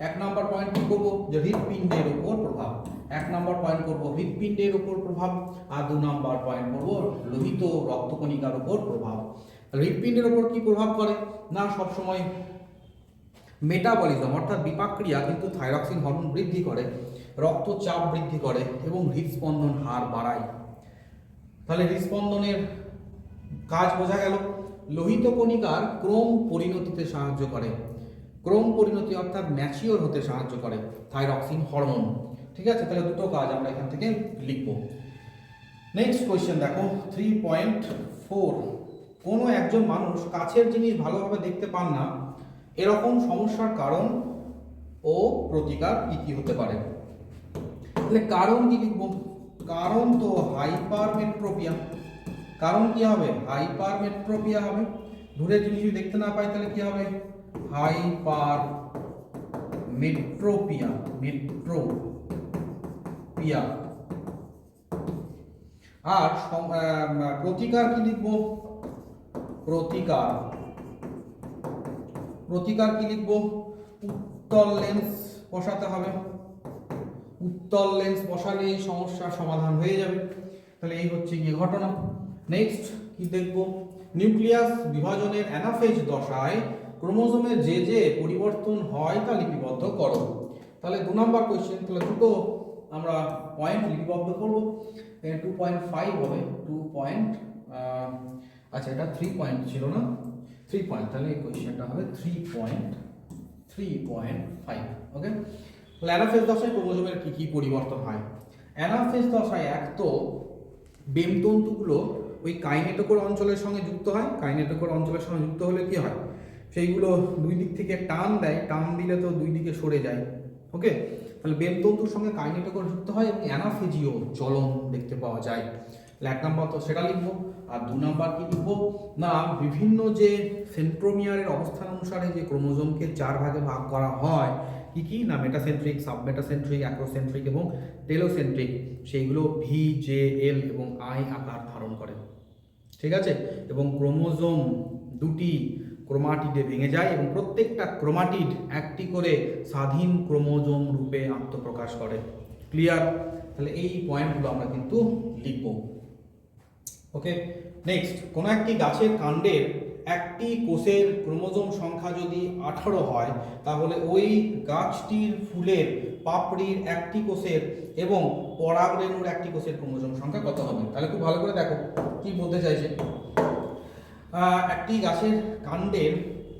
1 নাম্বার পয়েন্ট কি করব? যে হৃৎপিণ্ডের উপর প্রভাব। 1 নাম্বার পয়েন্ট করব হৃৎপিণ্ডের উপর প্রভাব, আর 2 নাম্বার পয়েন্ট করব লোহিত রক্তকণিকার উপর প্রভাব। হৃৎপিণ্ডের উপর কি প্রভাব করে? না, সবসময় মেটাবলিজম অর্থাৎ বিপাকক্রিয়া কিন্তু থাইরক্সিন হরমোন বৃদ্ধি করে, রক্তচাপ বৃদ্ধি করে এবং হৃদস্পন্দন হার বাড়ায়। তাহলে হৃদস্পন্দনের কাজ বোঝা গেল। লোহিত কণিকার ক্রম পরিণতিতে সাহায্য করে, ক্রম পরিণতি অর্থাৎ ম্যাচিওর হতে সাহায্য করে থাইরক্সিন হরমোন, ঠিক আছে। তাহলে দুটো কাজ আমরা এখান থেকে লিখব। নেক্সট কোয়েশ্চেন দেখো 3.4, কোনো একজন মানুষ কাছের জিনিস ভালোভাবে দেখতে পান না, এরকম সমস্যার কারণ ও প্রতিকার কি কি হতে পারে? তাহলে কারণ কি লিখব? কারণ তো হাইপারমেট্রোপিয়া। কারণ কি হবে? হাইপারমেট্রোপিয়া হবে। দূরের জিনিস যদি দেখতে না পাই তাহলে কি হবে? হাইপারমেট্রোপিয়া, মেট্রোপিয়া। আর প্রতিকার কি লিখব? প্রতিকার কি লিখব? উত্তল লেন্স বসাতে হবে। উত্তল লেন্স বসালে এই সমস্যার সমাধান হয়ে যাবে। তাহলে এই হচ্ছে গিয়ে ঘটনা। নেক্সট কি দেখব? নিউক্লিয়াস বিভাজনের অ্যানাফেজ দশায় ক্রোমোজোমের যে পরিবর্তন হয় তা লিপিবদ্ধ করো। তাহলে 2 নম্বর কোয়েশ্চেন। তাহলে দুটো আমরা পয়েন্ট লিপিবদ্ধ করব। 2.5 হবে, 2. আচ্ছা, এটা 3 পয়েন্ট ছিল না, 3 পয়েন্ট। তাহলে এই কোয়েশ্চেনটা হবে 3.5। ওকে। অ্যানাফেজ দশায় ক্রোমোজোমের কি কি পরিবর্তন হয়? অ্যানাফেজ দশায় এক তো বেমতন্তুগুলো ওই কাইনেটোকোর অঞ্চলের সঙ্গে যুক্ত হয়। কাইনেটোকোর অঞ্চলের সঙ্গে যুক্ত হলে কি হয়? সেইগুলো দুই দিক থেকে টান দেয়, টান দিলে তো দুই দিকে সরে যায়। ওকে, তাহলে বেলতন্তুর সঙ্গে কাইনেটোকোর যুক্ত হয় এবং অ্যানাফেজিও জ্বলন দেখতে পাওয়া যায়। তাহলে 1 নম্বর তো সেটা লিখবো। আর 2 নম্বর কি লিখবো না, বিভিন্ন যে সেন্ট্রোমিয়ারের অবস্থান অনুসারে যে ক্রোমোজোমকে 4 ভাগে ভাগ করা হয়, কি কি না, মেটাসেন্ট্রিক, সাবমেটাসেন্ট্রিক, অ্যাক্রোসেন্ট্রিক এবং টেলোসেন্ট্রিক, সেইগুলো ভি, জে, এল এবং আই আকার ধারণ করে। ঠিক আছে, এবং ক্রোমোজোম দুটি ক্রোমাটিডে ভেঙে যায় এবং প্রত্যেকটা ক্রোমাটিড একটি করে স্বাধীন ক্রোমোজোম রূপে আত্মপ্রকাশ করে। ক্লিয়ার? তাহলে এই পয়েন্টগুলো আমরা কিন্তু লিখব। ওকে, নেক্সট, কোনো একটি গাছের কাণ্ডের একটি কোষের ক্রোমোজোম সংখ্যা যদি 18 হয়, তাহলে ওই গাছটির ফুলের পাপড়ির একটি কোষের এবং পরাগরেণুর একটি কোষের ক্রোমোজোম সংখ্যা কত হবে? তাহলে খুব ভালো করে দেখো কি বলতে চাইছে। একটি গাছের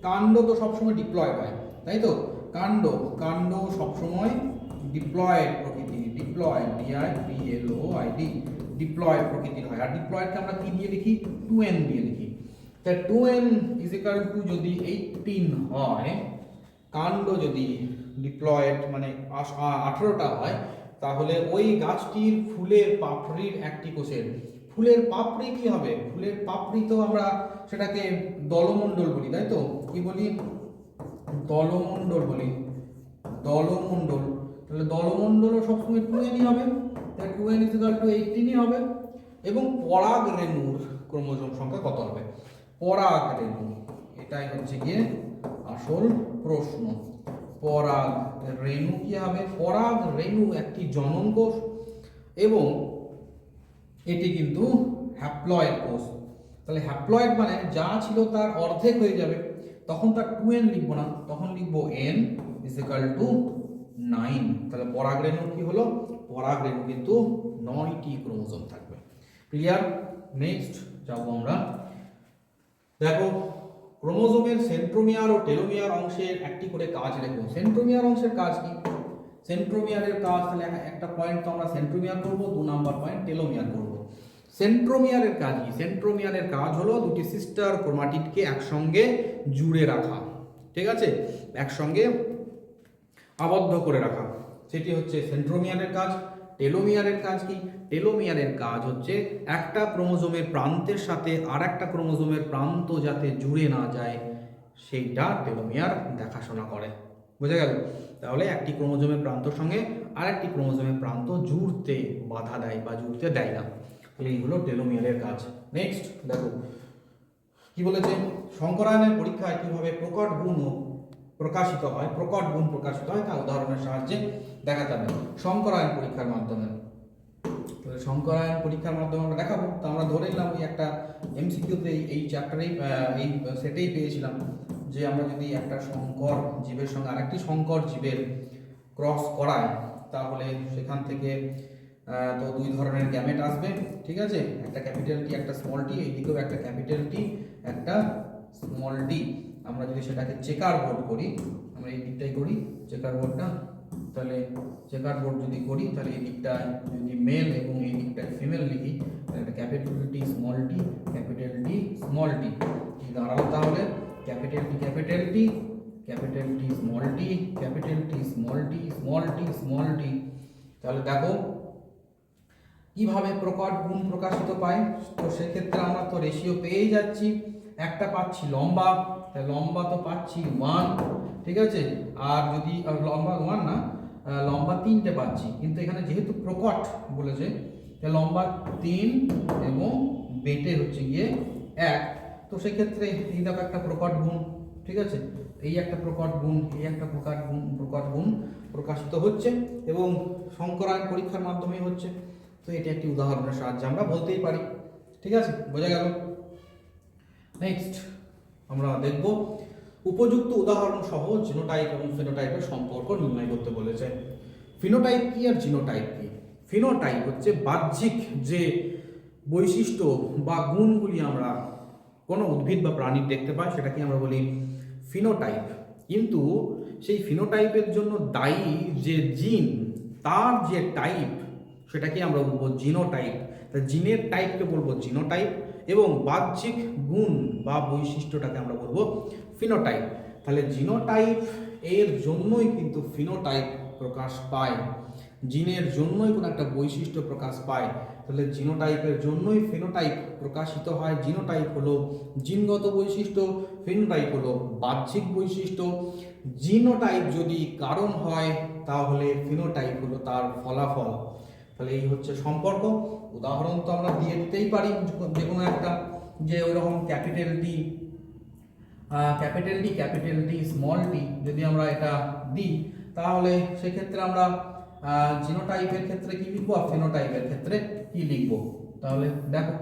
কাণ্ড তো সবসময় ডিপ্লয়েড হয়, তাই তো? কাণ্ড সবসময় ডিপ্লয়েড প্রকৃতির, ডিপ্লয়েড, DIPLOID, ডিপ্লয়েড প্রকৃতির হয়। আর ডিপ্লয়েডকে আমরা কি দিয়ে লিখি? 2n দিয়ে লিখি। তা 2n = যদি 18 হয়, কাণ্ড যদি ডিপ্লয়েড মানে 18টা হয়, তাহলে ওই গাছটির ফুলের পাপড়ির একটি কোষের, ফুলের পাপড়ি কি হবে? ফুলের পাপড়ি তো আমরা সেটাকে দলমণ্ডল বলি, তাই তো? কি বলি? দলমণ্ডল বলি, দলমণ্ডল। তাহলে দলমণ্ডলও সবসময় 2n হবে, তাই 2n = 18 হবে। এবং পরাগ রেণুর ক্রোমোজোম সংখ্যা কত হবে? পরাগ রেণু, এটাই হচ্ছে গিয়ে আসল প্রশ্ন। পরাগ রেণু কি হবে? পরাগ রেণু একটি জনন কোষ এবং এটি কিন্তু হ্যাপ্লয়েড কোষ। তাহলে হ্যাপ্লয়েড মানে যা ছিল তার অর্ধেক হয়ে যাবে, তখন তার 2n লিখবো না, তখন লিখবো n = 9। তাহলে পরাগ রেণু কি হলো? পরাগ রেণু কিন্তু 9টি ক্রোমোজোম থাকবে। ক্লিয়ার? নেক্সট যাবো আমরা। দেখো, ক্রোমোজোমের সেন্ট্রোমিয়ার ও টেলোমিয়ার অংশের একটি করে কাজ লেখো। সেন্ট্রোমিয়ার অংশের কাজ কি? সেন্ট্রোমিয়ারের কাজ, তাহলে একটা পয়েন্ট তো আমরা সেন্ট্রোমিয়ার করবো, 2 নম্বর পয়েন্ট টেলোমিয়ার করবো। সেন্ট্রোমিয়ারের কাজ কি? সেন্ট্রোমিয়ারের কাজ হলো দুটি সিস্টার ক্রোমাটিডকে একসঙ্গে জুড়ে রাখা, ঠিক আছে, একসঙ্গে আবদ্ধ করে রাখা, সেটি হচ্ছে সেন্ট্রোমিয়ারের কাজ। টেলোমিয়ারের কাজ কি? টেলোমিয়ারের কাজ হচ্ছে একটা ক্রোমোজোমের প্রান্তের সাথে আর একটা ক্রোমোজোমের প্রান্ত যাতে জুড়ে না যায়, সেইটা টেলোমিয়ার দেখাশোনা করে। বোঝা গেল? তাহলে একটি ক্রোমোজোমের প্রান্তর সঙ্গে আর একটি ক্রোমোজোমের প্রান্ত জুড়তে বাধা দেয় বা জুড়তে দেয় না। তাহলে এই হলো টেলোমিয়ারের কাজ। নেক্সট দেখো কি বলেছে, শঙ্করায়নের পরীক্ষায় কিভাবে প্রকট গুণ প্রকাশিত হয়, প্রকট গুণ প্রকাশিত হয় তা উদাহরণের সাহায্যে দেখাতে হবে শঙ্করায়ন পরীক্ষার মাধ্যমে। শঙ্করায়ন পরীক্ষার মাধ্যমে আমরা দেখাবো। তো আমরা ধরে নিলাম ওই একটা MCQতে এই চ্যাপ্টারেই এই সেটেই পেয়েছিলাম যে আমরা যদি একটা সংকর জীবের সঙ্গে আরেকটি সংকর জীবের ক্রস করাই, তাহলে সেখান থেকে তো 2 ধরনের গ্যামেট আসবে, ঠিক আছে, একটা ক্যাপিটাল টি একটা স্মল টি, এইদিকেও একটা ক্যাপিটাল টি একটা স্মল টি। আমরা যদি সেটাকে চেকার বোর্ড করি, আমরা এই দিকটাই করি চেকার বোর্ডটা, তাহলে চেকার বোর্ড যদি করি তাহলে এই দিকটা যদি মেল এবং এই দিকটা ফিমেল লিখি, তাহলে একটা capital T small T capital T small T কি দাঁড়ালো? তাহলে capital T capital T capital T small T capital T small T small T small T. তাহলে দেখো কিভাবে প্রকট গুণ প্রকাশিত পায়। তো সেক্ষেত্রে আমরা তো রেশিও পেয়েই যাচ্ছি, একটা পাচ্ছি লম্বা, লম্বা তো পাচ্ছি 1, ঠিক আছে, আর যদি লম্বা 1 না, লম্বা 3টে পাচ্ছি, কিন্তু এখানে যেহেতু প্রকট বলেছে লম্বা 3 এবং বেটে হচ্ছে গিয়ে 1, তো সেক্ষেত্রে এই দেখো একটা প্রকট গুণ, ঠিক আছে, এই একটা প্রকট গুণ, এই একটা প্রকট গুণ প্রকাশিত হচ্ছে এবং শঙ্করায়ন পরীক্ষার মাধ্যমে হচ্ছে। তো এটি একটি উদাহরণের সাহায্যে আমরা বলতেই পারি, ঠিক আছে, বোঝা গেল। নেক্সট আমরা দেখব উপযুক্ত উদাহরণ সহ জিনোটাইপ এবং ফিনোটাইপের সম্পর্ক নির্ণয় করতে বলেছে। ফিনোটাইপ কি আর জিনোটাইপ কি? ফিনোটাইপ হচ্ছে বাহ্যিক যে বৈশিষ্ট্য বা গুণগুলি আমরা কোনো উদ্ভিদ বা প্রাণীর দেখতে পাই, সেটাকে আমরা বলি ফিনোটাইপ। কিন্তু সেই ফিনোটাইপের জন্য দায়ী যে জিন, তার যে টাইপ, সেটাকে আমরা বলবো জিনোটাইপ। জিনের টাইপকে বলবো জিনোটাইপ এবং বাহ্যিক গুণ বা বৈশিষ্ট্যটাকে আমরা বলবো ফিনোটাইপ। তাহলে জিনোটাইপ এর জন্যই কিন্তু ফিনোটাইপ প্রকাশ পায়, জিনের জন্যই কোনো একটা বৈশিষ্ট্য প্রকাশ পায়, তাহলে জিনোটাইপের জন্যই ফেনোটাইপ প্রকাশিত হয়। জিনোটাইপ হলো জিনগত বৈশিষ্ট্য, ফেনোটাইপ হলো বাহ্যিক বৈশিষ্ট্য। জিনোটাইপ যদি কারণ হয় তাহলে ফিনোটাইপ হলো তার ফলাফল। তাহলে এই হচ্ছে সম্পর্ক। উদাহরণ তো আমরা দিয়ে দিতেই পারি যে কোনো একটা, যে ওইরকম ক্যাপিটাল ডি স্মল ডি যদি আমরা এটা দিই, তাহলে সেক্ষেত্রে আমরা জিনোটাইপের ক্ষেত্রে কি লিখবো আর ফেনোটাইপের ক্ষেত্রে কি লিখবো। তাহলে দেখো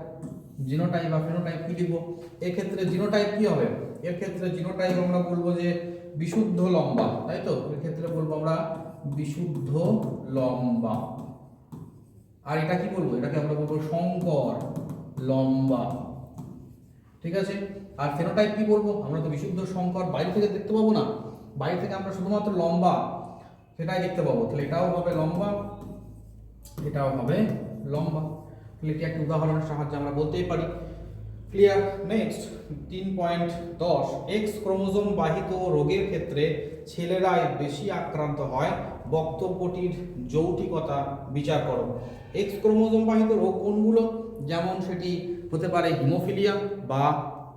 জিনোটাইপ আর ফেনোটাইপ কি লিখবো। এক্ষেত্রে জিনোটাইপ কি হবে, এর ক্ষেত্রে জিনোটাইপ আমরা বলবো যে বিশুদ্ধ লম্বা, তাই তো, এর ক্ষেত্রে বলবো আমরা বিশুদ্ধ লম্বা। আর এটা কি বলবো, এটাকে আমরা বলবো সংকর লম্বা, ঠিক আছে। আর ফেনোটাইপ কি বলবো, আমরা তো বিশুদ্ধ সংকর বাইরে থেকে দেখতে পাবো না, বাইরে থেকে আমরা শুধুমাত্র লম্বা সেটাই দেখতে পাবো, তাহলে এটাও হবে লম্বা, এটাও হবে লম্বা। তাহলে এটি একটি উদাহরণের সাহায্যে আমরা বলতেই পারি। ক্লিয়ার। নেক্সট 3.10, এক্স ক্রোমোজোম বাহিত রোগের ক্ষেত্রে ছেলেরাই বেশি আক্রান্ত হয়, বক্তব্যটির যৌক্তিকতা বিচার করো। এক্স ক্রোমোজোম বাহিত রোগ কোনগুলো, যেমন সেটি হতে পারে হিমোফিলিয়া বা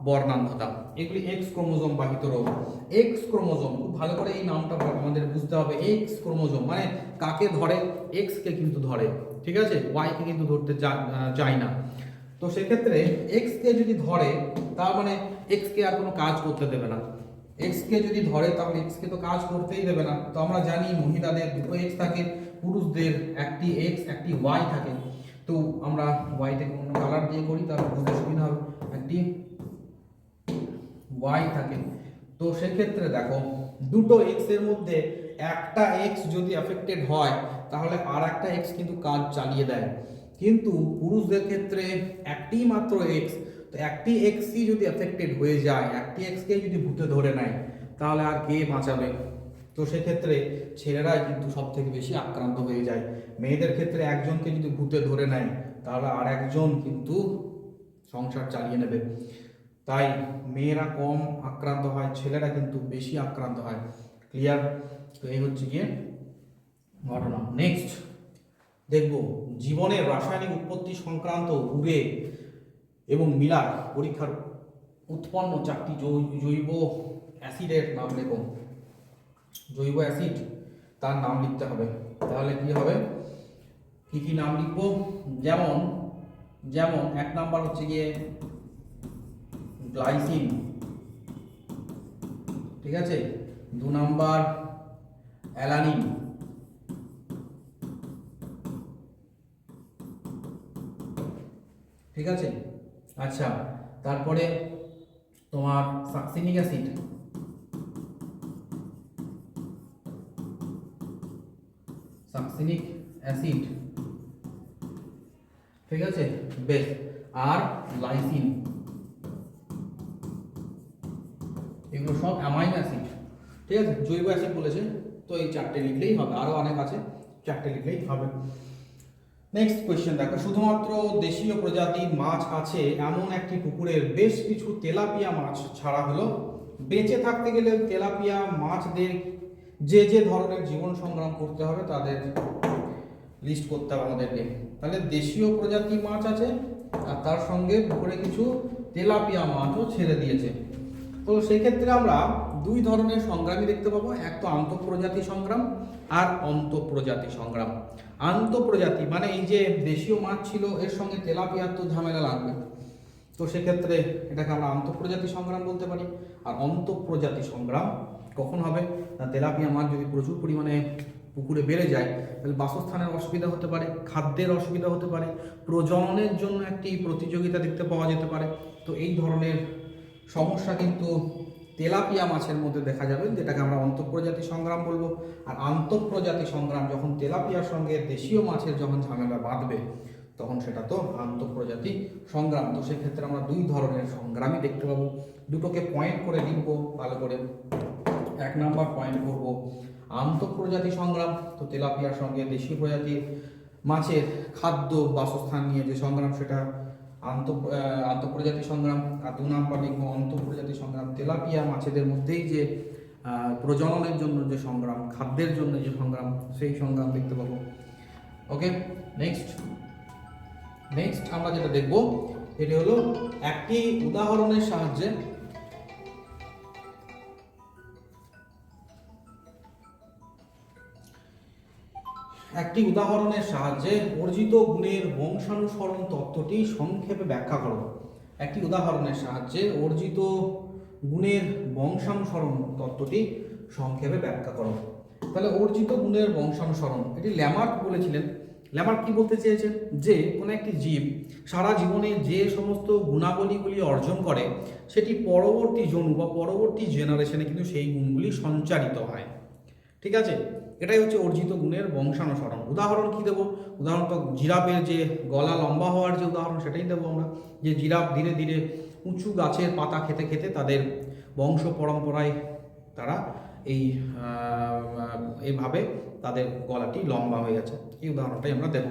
বর্ণান্ধতা, এগুলি এক্স ক্রোমোজোম বাহিত রোগ। এক্স ক্রোমোজোম, খুব ভালো করে এই নামটা আমাদের বুঝতে হবে। এক্স ক্রোমোজোম মানে কাকে ধরে, এক্স কে কিন্তু ধরে, ঠিক আছে, ওয়াই কে কিন্তু ধরতে চায় না। তো সেক্ষেত্রে এক্স কে যদি ধরে তার মানে এক্স কে আর কোনো কাজ করতে দেবে না। এক্স কে যদি ধরে তাহলে এক্স কে তো কাজ করতেই দেবে না। তো আমরা জানি মহিলাদের দুটো এক্স থাকে, পুরুষদের একটি এক্স একটি ওয়াই থাকে। তো আমরা ওয়াইটাকে অন্য কালার দিয়ে করি তাহলে বুঝতে সুবিধা হবে, একটি ওয়াই থাকে। তো সেক্ষেত্রে দেখো দুটো এক্স এর মধ্যে একটা এক্স যদি অ্যাফেক্টেড হয় তাহলে আর একটা এক্স কিন্তু কাজ চালিয়ে দেয়, কিন্তু পুরুষদের ক্ষেত্রে একটি মাত্র এক্স, তো একটি এক্সই যদি অ্যাফেক্টেড হয়ে যায়, একটি এক্সকে যদি ভূতে ধরে নেয় তাহলে আর কে বাঁচাবে। তো সেক্ষেত্রে ছেলেরাই কিন্তু সব থেকে বেশি আক্রান্ত হয়ে যায়। মেয়েদের ক্ষেত্রে একজনকে যদি ভূতে ধরে নেয় তাহলে আর একজন কিন্তু সংসার চালিয়ে নেবে। তাই মেয়েরা কম আক্রান্ত হয়, ছেলেরা কিন্তু বেশি আক্রান্ত হয়। ক্লিয়ার। তো এই হচ্ছে গিয়ে ঘটনা। নেক্সট দেখব জীবনের রাসায়নিক উৎপত্তি সংক্রান্ত উবে এবং মিলার পরীক্ষার উৎপন্ন চারটি জৈব অ্যাসিডের নাম লেখো। জৈব অ্যাসিড তার নাম লিখতে হবে। তাহলে কি হবে, কি কি নাম লিখবো, যেমন যেমন 1 নাম্বার হচ্ছে গিয়ে গ্লাইসিন, ঠিক আছে, 2 নাম্বার অ্যালানিন, ঠিক আছে। আচ্ছা, তারপরে তোমার সাকসিনিক অ্যাসিড, ঠিক আছে, বেশ। আর লাইসিন, এগুলো সব অ্যামাইনো অ্যাসিড, ঠিক আছে, জৈব অ্যাসিড বলেছে। তো এই 4টে লিখলেই হবে, আরও অনেক আছে, 4টে লিখলেই হবে। নেক্সট কোয়েশ্চেন দেখো, শুধুমাত্র দেশীয় প্রজাতির মাছ আছে এমন একটি পুকুরের বেশ কিছু তেলাপিয়া মাছ ছাড়া হলো। বেঁচে থাকতে গেলে তেলাপিয়া মাছদের যে যে ধরনের জীবন সংগ্রাম করতে হবে তাদের লিস্ট করতে হবে আমাদেরকে। তাহলে দেশীয় প্রজাতির মাছ আছে আর তার সঙ্গে পুকুরে কিছু তেলাপিয়া মাছও ছেড়ে দিয়েছে। তো সেক্ষেত্রে আমরা 2 ধরনের সংগ্রামই দেখতে পাবো, এক তো আন্তঃপ্রজাতি সংগ্রাম আর অন্তঃপ্রজাতি সংগ্রাম। আন্তঃপ্রজাতি মানে এই যে দেশীয় মাছ ছিল এর সঙ্গে তেলাপিয়ার তো ঝামেলা লাগবে, তো সেক্ষেত্রে এটাকে আমরা আন্তঃপ্রজাতি সংগ্রাম বলতে পারি। আর অন্তঃপ্রজাতি সংগ্রাম কখন হবে না, তেলাপিয়া মাছ যদি প্রচুর পরিমাণে পুকুরে বেড়ে যায় তাহলে বাসস্থানের অসুবিধা হতে পারে, খাদ্যের অসুবিধা হতে পারে, প্রজননের জন্য একটি প্রতিযোগিতা দেখতে পাওয়া যেতে পারে। তো এই ধরনের সমস্যা কিন্তু তেলাপিয়া মাছের মধ্যে দেখা যাবে, যেটাকে আমরা অন্তঃপ্রজাতি সংগ্রাম বলবো। আর আন্তঃপ্রজাতি সংগ্রাম যখন তেলাপিয়ার সঙ্গে দেশীয় মাছের যখন ঝামেলা বাঁধবে তখন সেটা তো আন্তঃপ্রজাতি সংগ্রাম। তো সেক্ষেত্রে আমরা 2 ধরনের সংগ্রামই দেখতে পাবো। দুটোকে পয়েন্ট করে লিখবো ভালো করে। 1 নাম্বার পয়েন্ট করব আন্তঃপ্রজাতি সংগ্রাম, তো তেলাপিয়ার সঙ্গে দেশীয় প্রজাতির মাছের খাদ্য বাসস্থান নিয়ে যে সংগ্রাম সেটা আন্তঃপ্রজাতি সংগ্রাম। আর 2 নাম্বার লিখবো অন্তঃপ্রজাতি সংগ্রাম, তেলাপিয়া মাছেদের মধ্যেই যে প্রজননের জন্য যে সংগ্রাম, খাদ্যের জন্য যে সংগ্রাম, সেই সংগ্রাম দেখতে পাবো। ওকে, নেক্সট আমরা যেটা দেখব এটি হলো একটি উদাহরণের সাহায্যে অর্জিত গুণের বংশানুসরণ তত্ত্বটি সংক্ষেপে ব্যাখ্যা করো। একটি উদাহরণের সাহায্যে অর্জিত গুণের বংশানুসরণ তত্ত্বটি সংক্ষেপে ব্যাখ্যা করো। তাহলে অর্জিত গুণের বংশানুসরণ, এটি ল্যামার্ক বলেছিলেন। ল্যামার্ক কি বলতে চেয়েছেন, যে কোনো একটি জীব সারা জীবনে যে সমস্ত গুণাবলীগুলি অর্জন করে সেটি পরবর্তী জনু বা পরবর্তী জেনারেশনে কিন্তু সেই গুণগুলি সঞ্চারিত হয়। ঠিক আছে, এটাই হচ্ছে অর্জিত গুণের বংশানুসরণ। উদাহরণ কি দেবো? উদাহরণ তো জিরাফের যে গলা লম্বা হওয়ার যে উদাহরণ সেটাই দেবো আমরা, যে জিরাফ ধীরে ধীরে উঁচু গাছের পাতা খেতে খেতে তাদের বংশ পরম্পরায় তারা এইভাবে তাদের গলাটি লম্বা হয়ে গেছে। এই উদাহরণটাই আমরা দেব।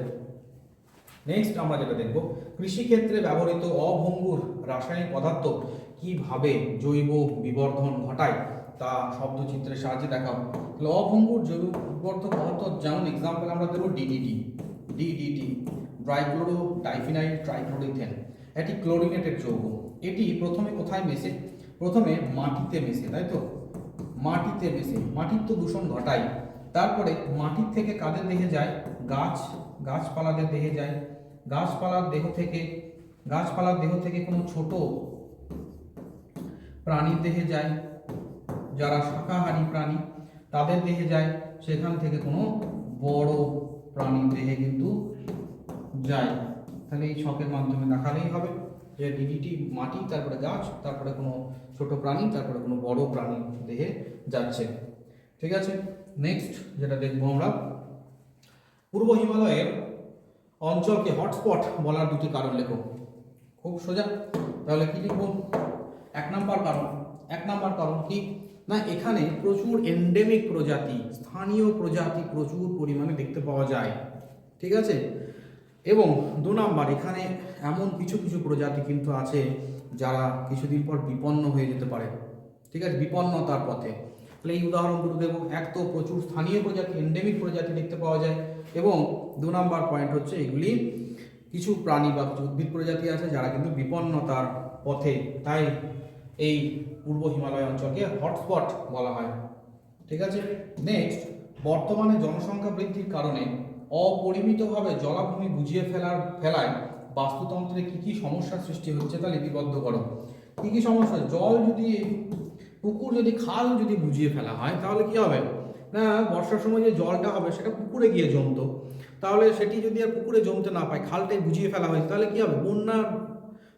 নেক্সট আমরা যেটা দেখব, কৃষিক্ষেত্রে ব্যবহৃত অভঙ্গুর রাসায়নিক পদার্থ কিভাবে জৈব বিবর্ধন ঘটায় তা শব্দচিত্রের সাহায্যে দেখাবো। অভঙ্গুর জৈব বিবর্ধক পদার্থ যেমন এক্সাম্পল আমরা দেবো ডিডিটি, ড্রাইক্লোরো ডাইফিনাইল ট্রাইক্লোরিথেন, এটি ক্লোরিনেটেড যৌগ। এটি প্রথমে কোথায় মেশে? প্রথমে মাটিতে মেশে, তাই তো, মাটিতে মেশে মাটির তো দূষণ ঘটায়। তারপরে মাটির থেকে কাদের দেহে যায়? গাছপালাদের দেহে যায়। গাছপালার দেহ থেকে কোনো ছোট প্রাণীর দেহে যায়, যারা শাকাহারী প্রাণী তাদের দেহে যায়। সেখান থেকে কোনো বড় প্রাণীর দেহে কিন্তু যায়। তাহলে এই ছকের মাধ্যমে দেখালেই হবে যে ডিডিটি মাটি, তারপরে গাছ, তারপরে কোনো ছোট প্রাণী, তারপরে কোনো বড় প্রাণীর দেহে যাচ্ছে। ঠিক আছে, নেক্সট যেটা দেখবো আমরা, পূর্ব হিমালয়ের অঞ্চলকে হটস্পট বলার দুটি কারণ লেখো। খুব সোজা, তাহলে কি লিখবো? এক নাম্বার কারণ কি না, এখানে প্রচুর এন্ডেমিক প্রজাতি, স্থানীয় প্রজাতি প্রচুর পরিমাণে দেখতে পাওয়া যায়। ঠিক আছে, এবং 2 নাম্বার, এখানে এমন কিছু প্রজাতি কিন্তু আছে যারা কিছুদিন পর বিপন্ন হয়ে যেতে পারে। ঠিক আছে, বিপন্নতার পথে। তাহলে এই উদাহরণগুলো দেবো। এক তো প্রচুর স্থানীয় প্রজাতি, এন্ডেমিক প্রজাতি দেখতে পাওয়া যায়, এবং 2 নাম্বার পয়েন্ট হচ্ছে এগুলি কিছু প্রাণী বা কিছু উদ্ভিদ প্রজাতি আছে যারা কিন্তু বিপন্নতার পথে, তাই এই পূর্ব হিমালয় অঞ্চলকে হটস্পট বলা হয়। ঠিক আছে, নেক্সট, বর্তমানে জনসংখ্যা বৃদ্ধির কারণে অপরিমিতভাবে জলাভূমি বুঝিয়ে ফেলায় বাস্তুতন্ত্রে কি সমস্যার সৃষ্টি হচ্ছে তা লিপিবদ্ধ করো। কি সমস্যা? জল যদি, পুকুর যদি, খাল যদি বুঝিয়ে ফেলা হয় তাহলে কি হবে না, বর্ষার সময় যে জলটা হবে সেটা পুকুরে গিয়ে জমতো, তাহলে সেটি যদি আর পুকুরে জমতে না পায়, খালটাই বুঝিয়ে ফেলা হয়েছে, তাহলে কি হবে? বন্যার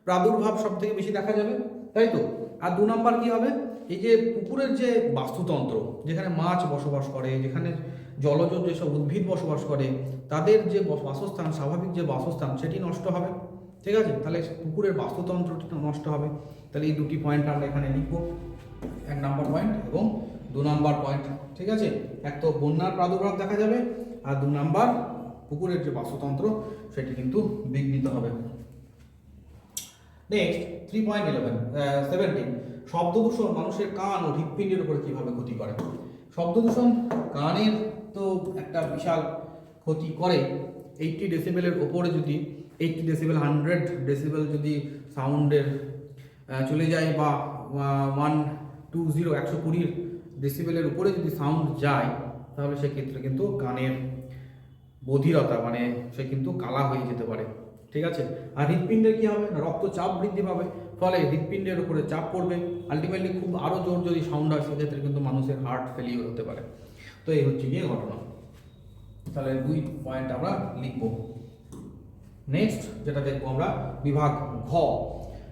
প্রাদুর্ভাব সব থেকে বেশি দেখা যাবে, তাই তো। আর 2 নাম্বার কি হবে? এই যে পুকুরের যে বাস্তুতন্ত্র, যেখানে মাছ বসবাস করে, যেখানে জলজ যেসব উদ্ভিদ বসবাস করে, তাদের যে বাসস্থান, স্বাভাবিক যে বাসস্থান, সেটি নষ্ট হবে। ঠিক আছে, তাহলে পুকুরের বাস্তুতন্ত্রটি নষ্ট হবে। তাহলে এই 2টি পয়েন্ট আমরা এখানে লিখবো, 1 নাম্বার পয়েন্ট এবং 2 নাম্বার পয়েন্ট। ঠিক আছে, এক তো বন্যার প্রাদুর্ভাব দেখা যাবে, আর 2 নাম্বার পুকুরের যে বাস্তুতন্ত্র সেটি কিন্তু বিঘ্নিত হবে। নেক্সট 3.17 শব্দ দূষণ মানুষের কান ও হৃৎপিণ্ডের উপর কিভাবে ক্ষতি করে। শব্দ দূষণ কানের তো একটা বিশাল ক্ষতি করে। 80 ডেসিবেলের ওপরে যদি 80 ডেসিবেল 100 ডেসিবেল যদি সাউন্ডের চলে যায়, বা 120 ডেসিবেলের উপরে যদি সাউন্ড যায়, তাহলে সেক্ষেত্রে কিন্তু কানের বধিরতা, মানে সে কিন্তু কালা হয়ে যেতে পারে। ঠিক আছে, আর হৃৎপিণ্ডের কি হবে? রক্তচাপ বৃদ্ধি পাবে, ফলে হৃৎপিণ্ডের উপরে চাপ পড়বে, আলটিমেটলি খুব আরও জোর যদি সাউন্ড হয় সেক্ষেত্রে কিন্তু মানুষের হার্ট ফেলিওর হতে পারে। তো এই হচ্ছে গিয়ে ঘটনা। তাহলে 2 পয়েন্ট আমরা লিখবো। নেক্সট যেটা দেখবো আমরা, বিভাগ ঘ।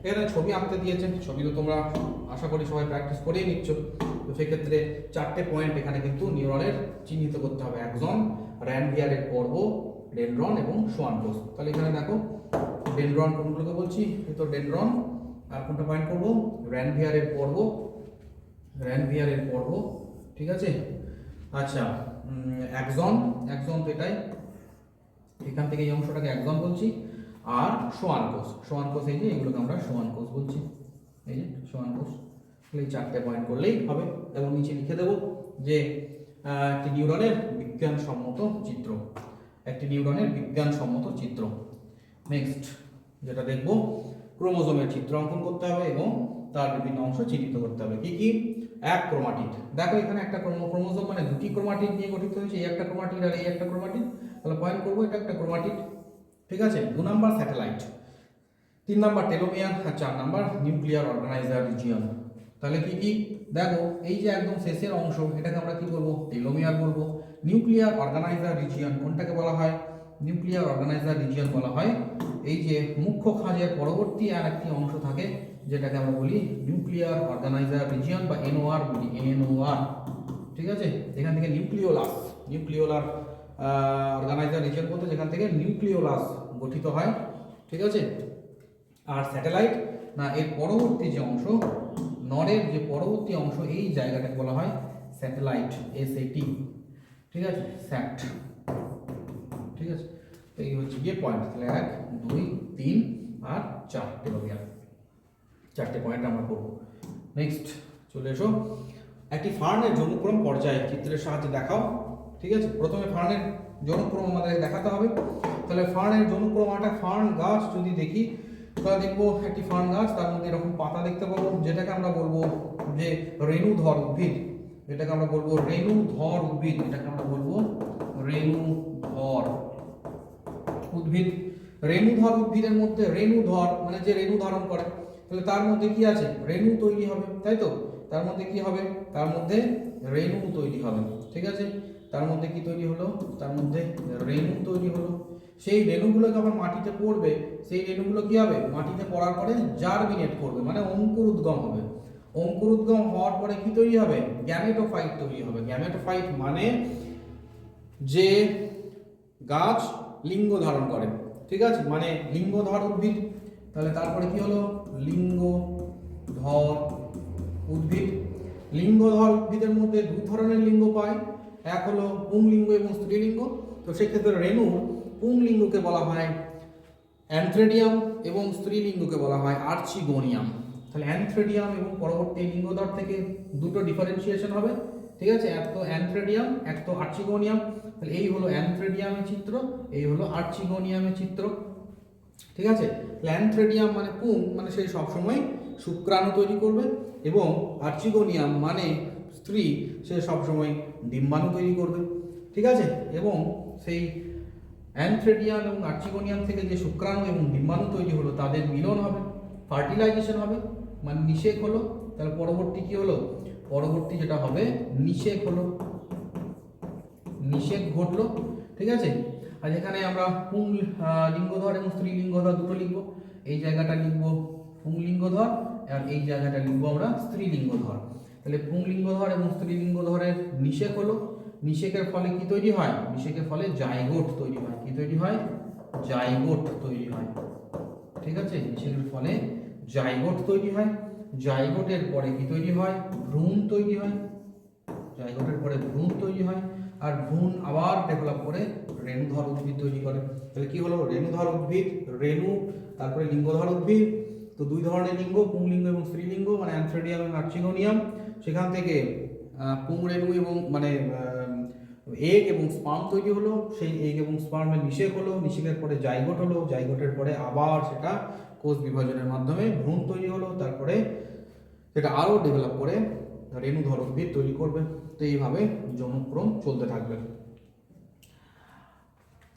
এখানে ছবি আঁকতে দিয়েছেন, ছবি তো তোমরা আশা করি সবাই প্র্যাকটিস করেই নিচ্ছ। তো সেক্ষেত্রে 4টে পয়েন্ট এখানে কিন্তু নিউরনের চিহ্নিত করতে হবে: অ্যাক্সন, র্যানভিয়ারের পর্ব, ডেনড্রন এবং সোয়ান কোষ। তাহলে এখানে দেখো ডেনড্রন কোনগুলোকে বলছি, এই তো ডেনড্রন, আর কোনটা পয়েন্ট করবো? র্যানভিয়ারের পর্ব। ঠিক আছে, আচ্ছা, অ্যাক্সন তো এটাই, এখান থেকে এই অংশটাকে অ্যাক্সন বলছি। আর সোয়ান কোষ এই যে, এগুলোকে আমরা সোয়ান কোষ বলছি, এই যে সোয়ান কোষ। এই 4টে পয়েন্ট করলেই হবে। এবং নিচে লিখে দেবো যে একটি নিউরনের বিজ্ঞানসম্মত চিত্র, একটি নিউরনের বিজ্ঞানসম্মত চিত্র। নেক্সট যেটা দেখব, ক্রোমোজোমের চিত্র অঙ্কন করতে হবে এবং তার বিভিন্ন অংশ চিহ্নিত করতে হবে। কি কি? এক ক্রোমাটিড। দেখো এখানে একটা ক্রোমোজোম মানে দুটি ক্রোমাটিড নিয়ে গঠিত হয়েছে, এই একটা ক্রোমাটিড আর এই একটা ক্রোমাটিড। তাহলে পয়েন্ট করবো এটা একটা ক্রোমাটিড, ঠিক আছে। 2 নাম্বার স্যাটেলাইট, 3 নাম্বার টেলোমিয়ার, আর 4 নাম্বার নিউক্লিয়ার অর্গানাইজার রিজিয়ন। তাহলে কি কি? দেখো এই যে একদম শেষের অংশ, এটাকে আমরা কি বলবো? টেলোমিয়ার বলবো। নিউক্লিয়ার অর্গানাইজার রিজিয়ন কোনটাকে বলা হয়? নিউক্লিয়ার অর্গানাইজার রিজিয়ন বলা হয় এই যে মুখ্য খাঁজের পরবর্তী আর একটি অংশ থাকে, যেটাকে আমরা বলি নিউক্লিয়ার অর্গানাইজার রিজিয়ন বা এনওআর বলি, এনওআর, ঠিক আছে। এখান থেকে নিউক্লিওলাস, নিউক্লিওলার অর্গানাইজার রিজিয়ন বলতে যেখান থেকে নিউক্লিওলাস গঠিত হয়, ঠিক আছে। আর স্যাটেলাইট না, এর পরবর্তী যে অংশ, নরের যে পরবর্তী অংশ, এই জায়গাটাকে বলা হয় স্যাটেলাইট, এসএটি, ঠিক আছে, স্যাট, ঠিক আছে। তো এই হচ্ছে গিয়ে পয়েন্ট। তাহলে 1 2 3 আর 4 টেলোমিয়ার, 4টে পয়েন্ট আমরা করব। নেক্সট চলে এসো, একটি ফার্নের জনুক্রম পর্যায় চিত্রের সাহায্যে দেখাও, ঠিক আছে। প্রথমে ফার্নের জনুক্রম আমাদের দেখাতে হবে। তাহলে ফার্নের জনুক্রম, একটা ফার্ন গাছ যদি দেখি, তাহলে দেখবো একটি ফার্ন গাছ, তার মধ্যে এরকম পাতা দেখতে পাবো, যেটাকে আমরা বলবো যে রেণুধর উদ্ভিদ, যেটাকে আমরা বলবো রেণুধর উদ্ভিদ, এটাকে আমরা বলবো রেণুধর উদ্ভিদ। রেণুধর উদ্ভিদের মধ্যে রেণুধর মানে যে রেণু ধারণ করে, তাহলে তার মধ্যে কি আছে? রেণু তৈরি হবে, তাই তো। তার মধ্যে কি হবে? তার মধ্যে রেণু তৈরি হবে, ঠিক আছে। তার মধ্যে কি তৈরি হলো? তার মধ্যে রেণু তৈরি হলো। সেই রেণুগুলো যখন মাটিতে পড়বে, সেই রেণুগুলো কি হবে? মাটিতে পড়ার পরে জার্মিনেট করবে, মানে অঙ্কুর উদ্গম হবে। অঙ্কুর উদ্গম হওয়ার পরে কি তৈরি হবে? গ্যামেটোফাইট তৈরি হবে। গ্যামেটোফাইট মানে যে গাছ লিঙ্গ ধারণ করে, ঠিক আছে, মানে লিঙ্গধর উদ্ভিদ। তাহলে তারপরে কি হলো? লিঙ্গধর উদ্ভিদ। লিঙ্গধর উদ্ভিদের মধ্যে 2 ধরনের লিঙ্গ পাই, এক হলো পুংলিঙ্গ এবং স্ত্রীলিঙ্গ। তো সেক্ষেত্রে রেণুর পুংলিঙ্গকে বলা হয় অ্যানথ্রেডিয়াম এবং স্ত্রীলিঙ্গকে বলা হয় আর্চিগোনিয়াম। তাহলে অ্যানথ্রেডিয়াম এবং পরবর্তী লিঙ্গধর থেকে দুটো ডিফারেন্সিয়েশন হবে, ঠিক আছে। এক তো অ্যানথ্রেডিয়াম, এক তো আর্চিগোনিয়াম। তাহলে এই হলো অ্যানথ্রেডিয়ামের চিত্র, এই হলো আর্চিগোনিয়ামের চিত্র, ঠিক আছে। অ্যানথ্রেডিয়াম মানে পুং, মানে সেই সবসময় শুক্রাণু তৈরি করবে, এবং আর্চিগোনিয়াম মানে স্ত্রী, সে সবসময় ডিম্বাণু তৈরি করবে, ঠিক আছে। এবং সেই অ্যানথ্রেডিয়াম এবং আর্চিগোনিয়াম থেকে যে শুক্রাণু এবং ডিম্বাণু তৈরি হলো, তাদের মিলন হবে, ফার্টিলাইজেশন হবে, মানে নিষেক হলো। তাহলে পরবর্তী কি হলো? পরবর্তী যেটা হবে নিষেক হলো, নিষেক ঘটলো, ঠিক আছে। আর এখানে আমরা পুংলিঙ্গধর এবং স্ত্রীলিঙ্গধর দুটো লিখবো। এই জায়গাটা লিখবো পুংলিঙ্গধর, আর এই জায়গাটা লিখবো আমরা স্ত্রীলিঙ্গধর। তাহলে পুংলিঙ্গধর এবং স্ত্রীলিঙ্গধরের নিষেক হলো। নিষেকের ফলে কি তৈরি হয়? নিষেকের ফলে জাইগোট তৈরি হয়। কি তৈরি হয়? জাইগোট তৈরি হয়, ঠিক আছে। নিষেকের ফলে জাইগোট তৈরি হয়। জাইগোটের পরে কি তৈরি হয়? ভ্রূণ তৈরি হয়। জাইগোটের পরে ভ্রূণ তৈরি হয়, আর ভ্রূণ আবার ডেভেলপ করে রেণুধর উদ্ভিদ তৈরি করে। তাহলে কি হলো? রেণুধর উদ্ভিদ, রেণু, তারপরে লিঙ্গধর উদ্ভিদ। তো 2 ধরনের লিঙ্গ, পুংলিঙ্গ এবং স্ত্রীলিঙ্গ, মানে অ্যানথ্রেডিয়াম এবং আর্চিগোনিয়াম। সেখান থেকে পুংরেণু এবং মানে এগ এবং স্পার্ম তৈরি হলো। সেই এগ এবং স্পার্মের নিষেক হলো, নিষেকের পরে জাইগোট হলো, জাইগোটের পরে আবার সেটা কোষ বিভাজনের মাধ্যমে ভ্রূণ তৈরি হলো, তারপরে সেটা আরও ডেভেলপ করে রেণুধর উদ্ভিদ তৈরি করবে। তো এইভাবে যৌনক্রম চলতে থাকবে।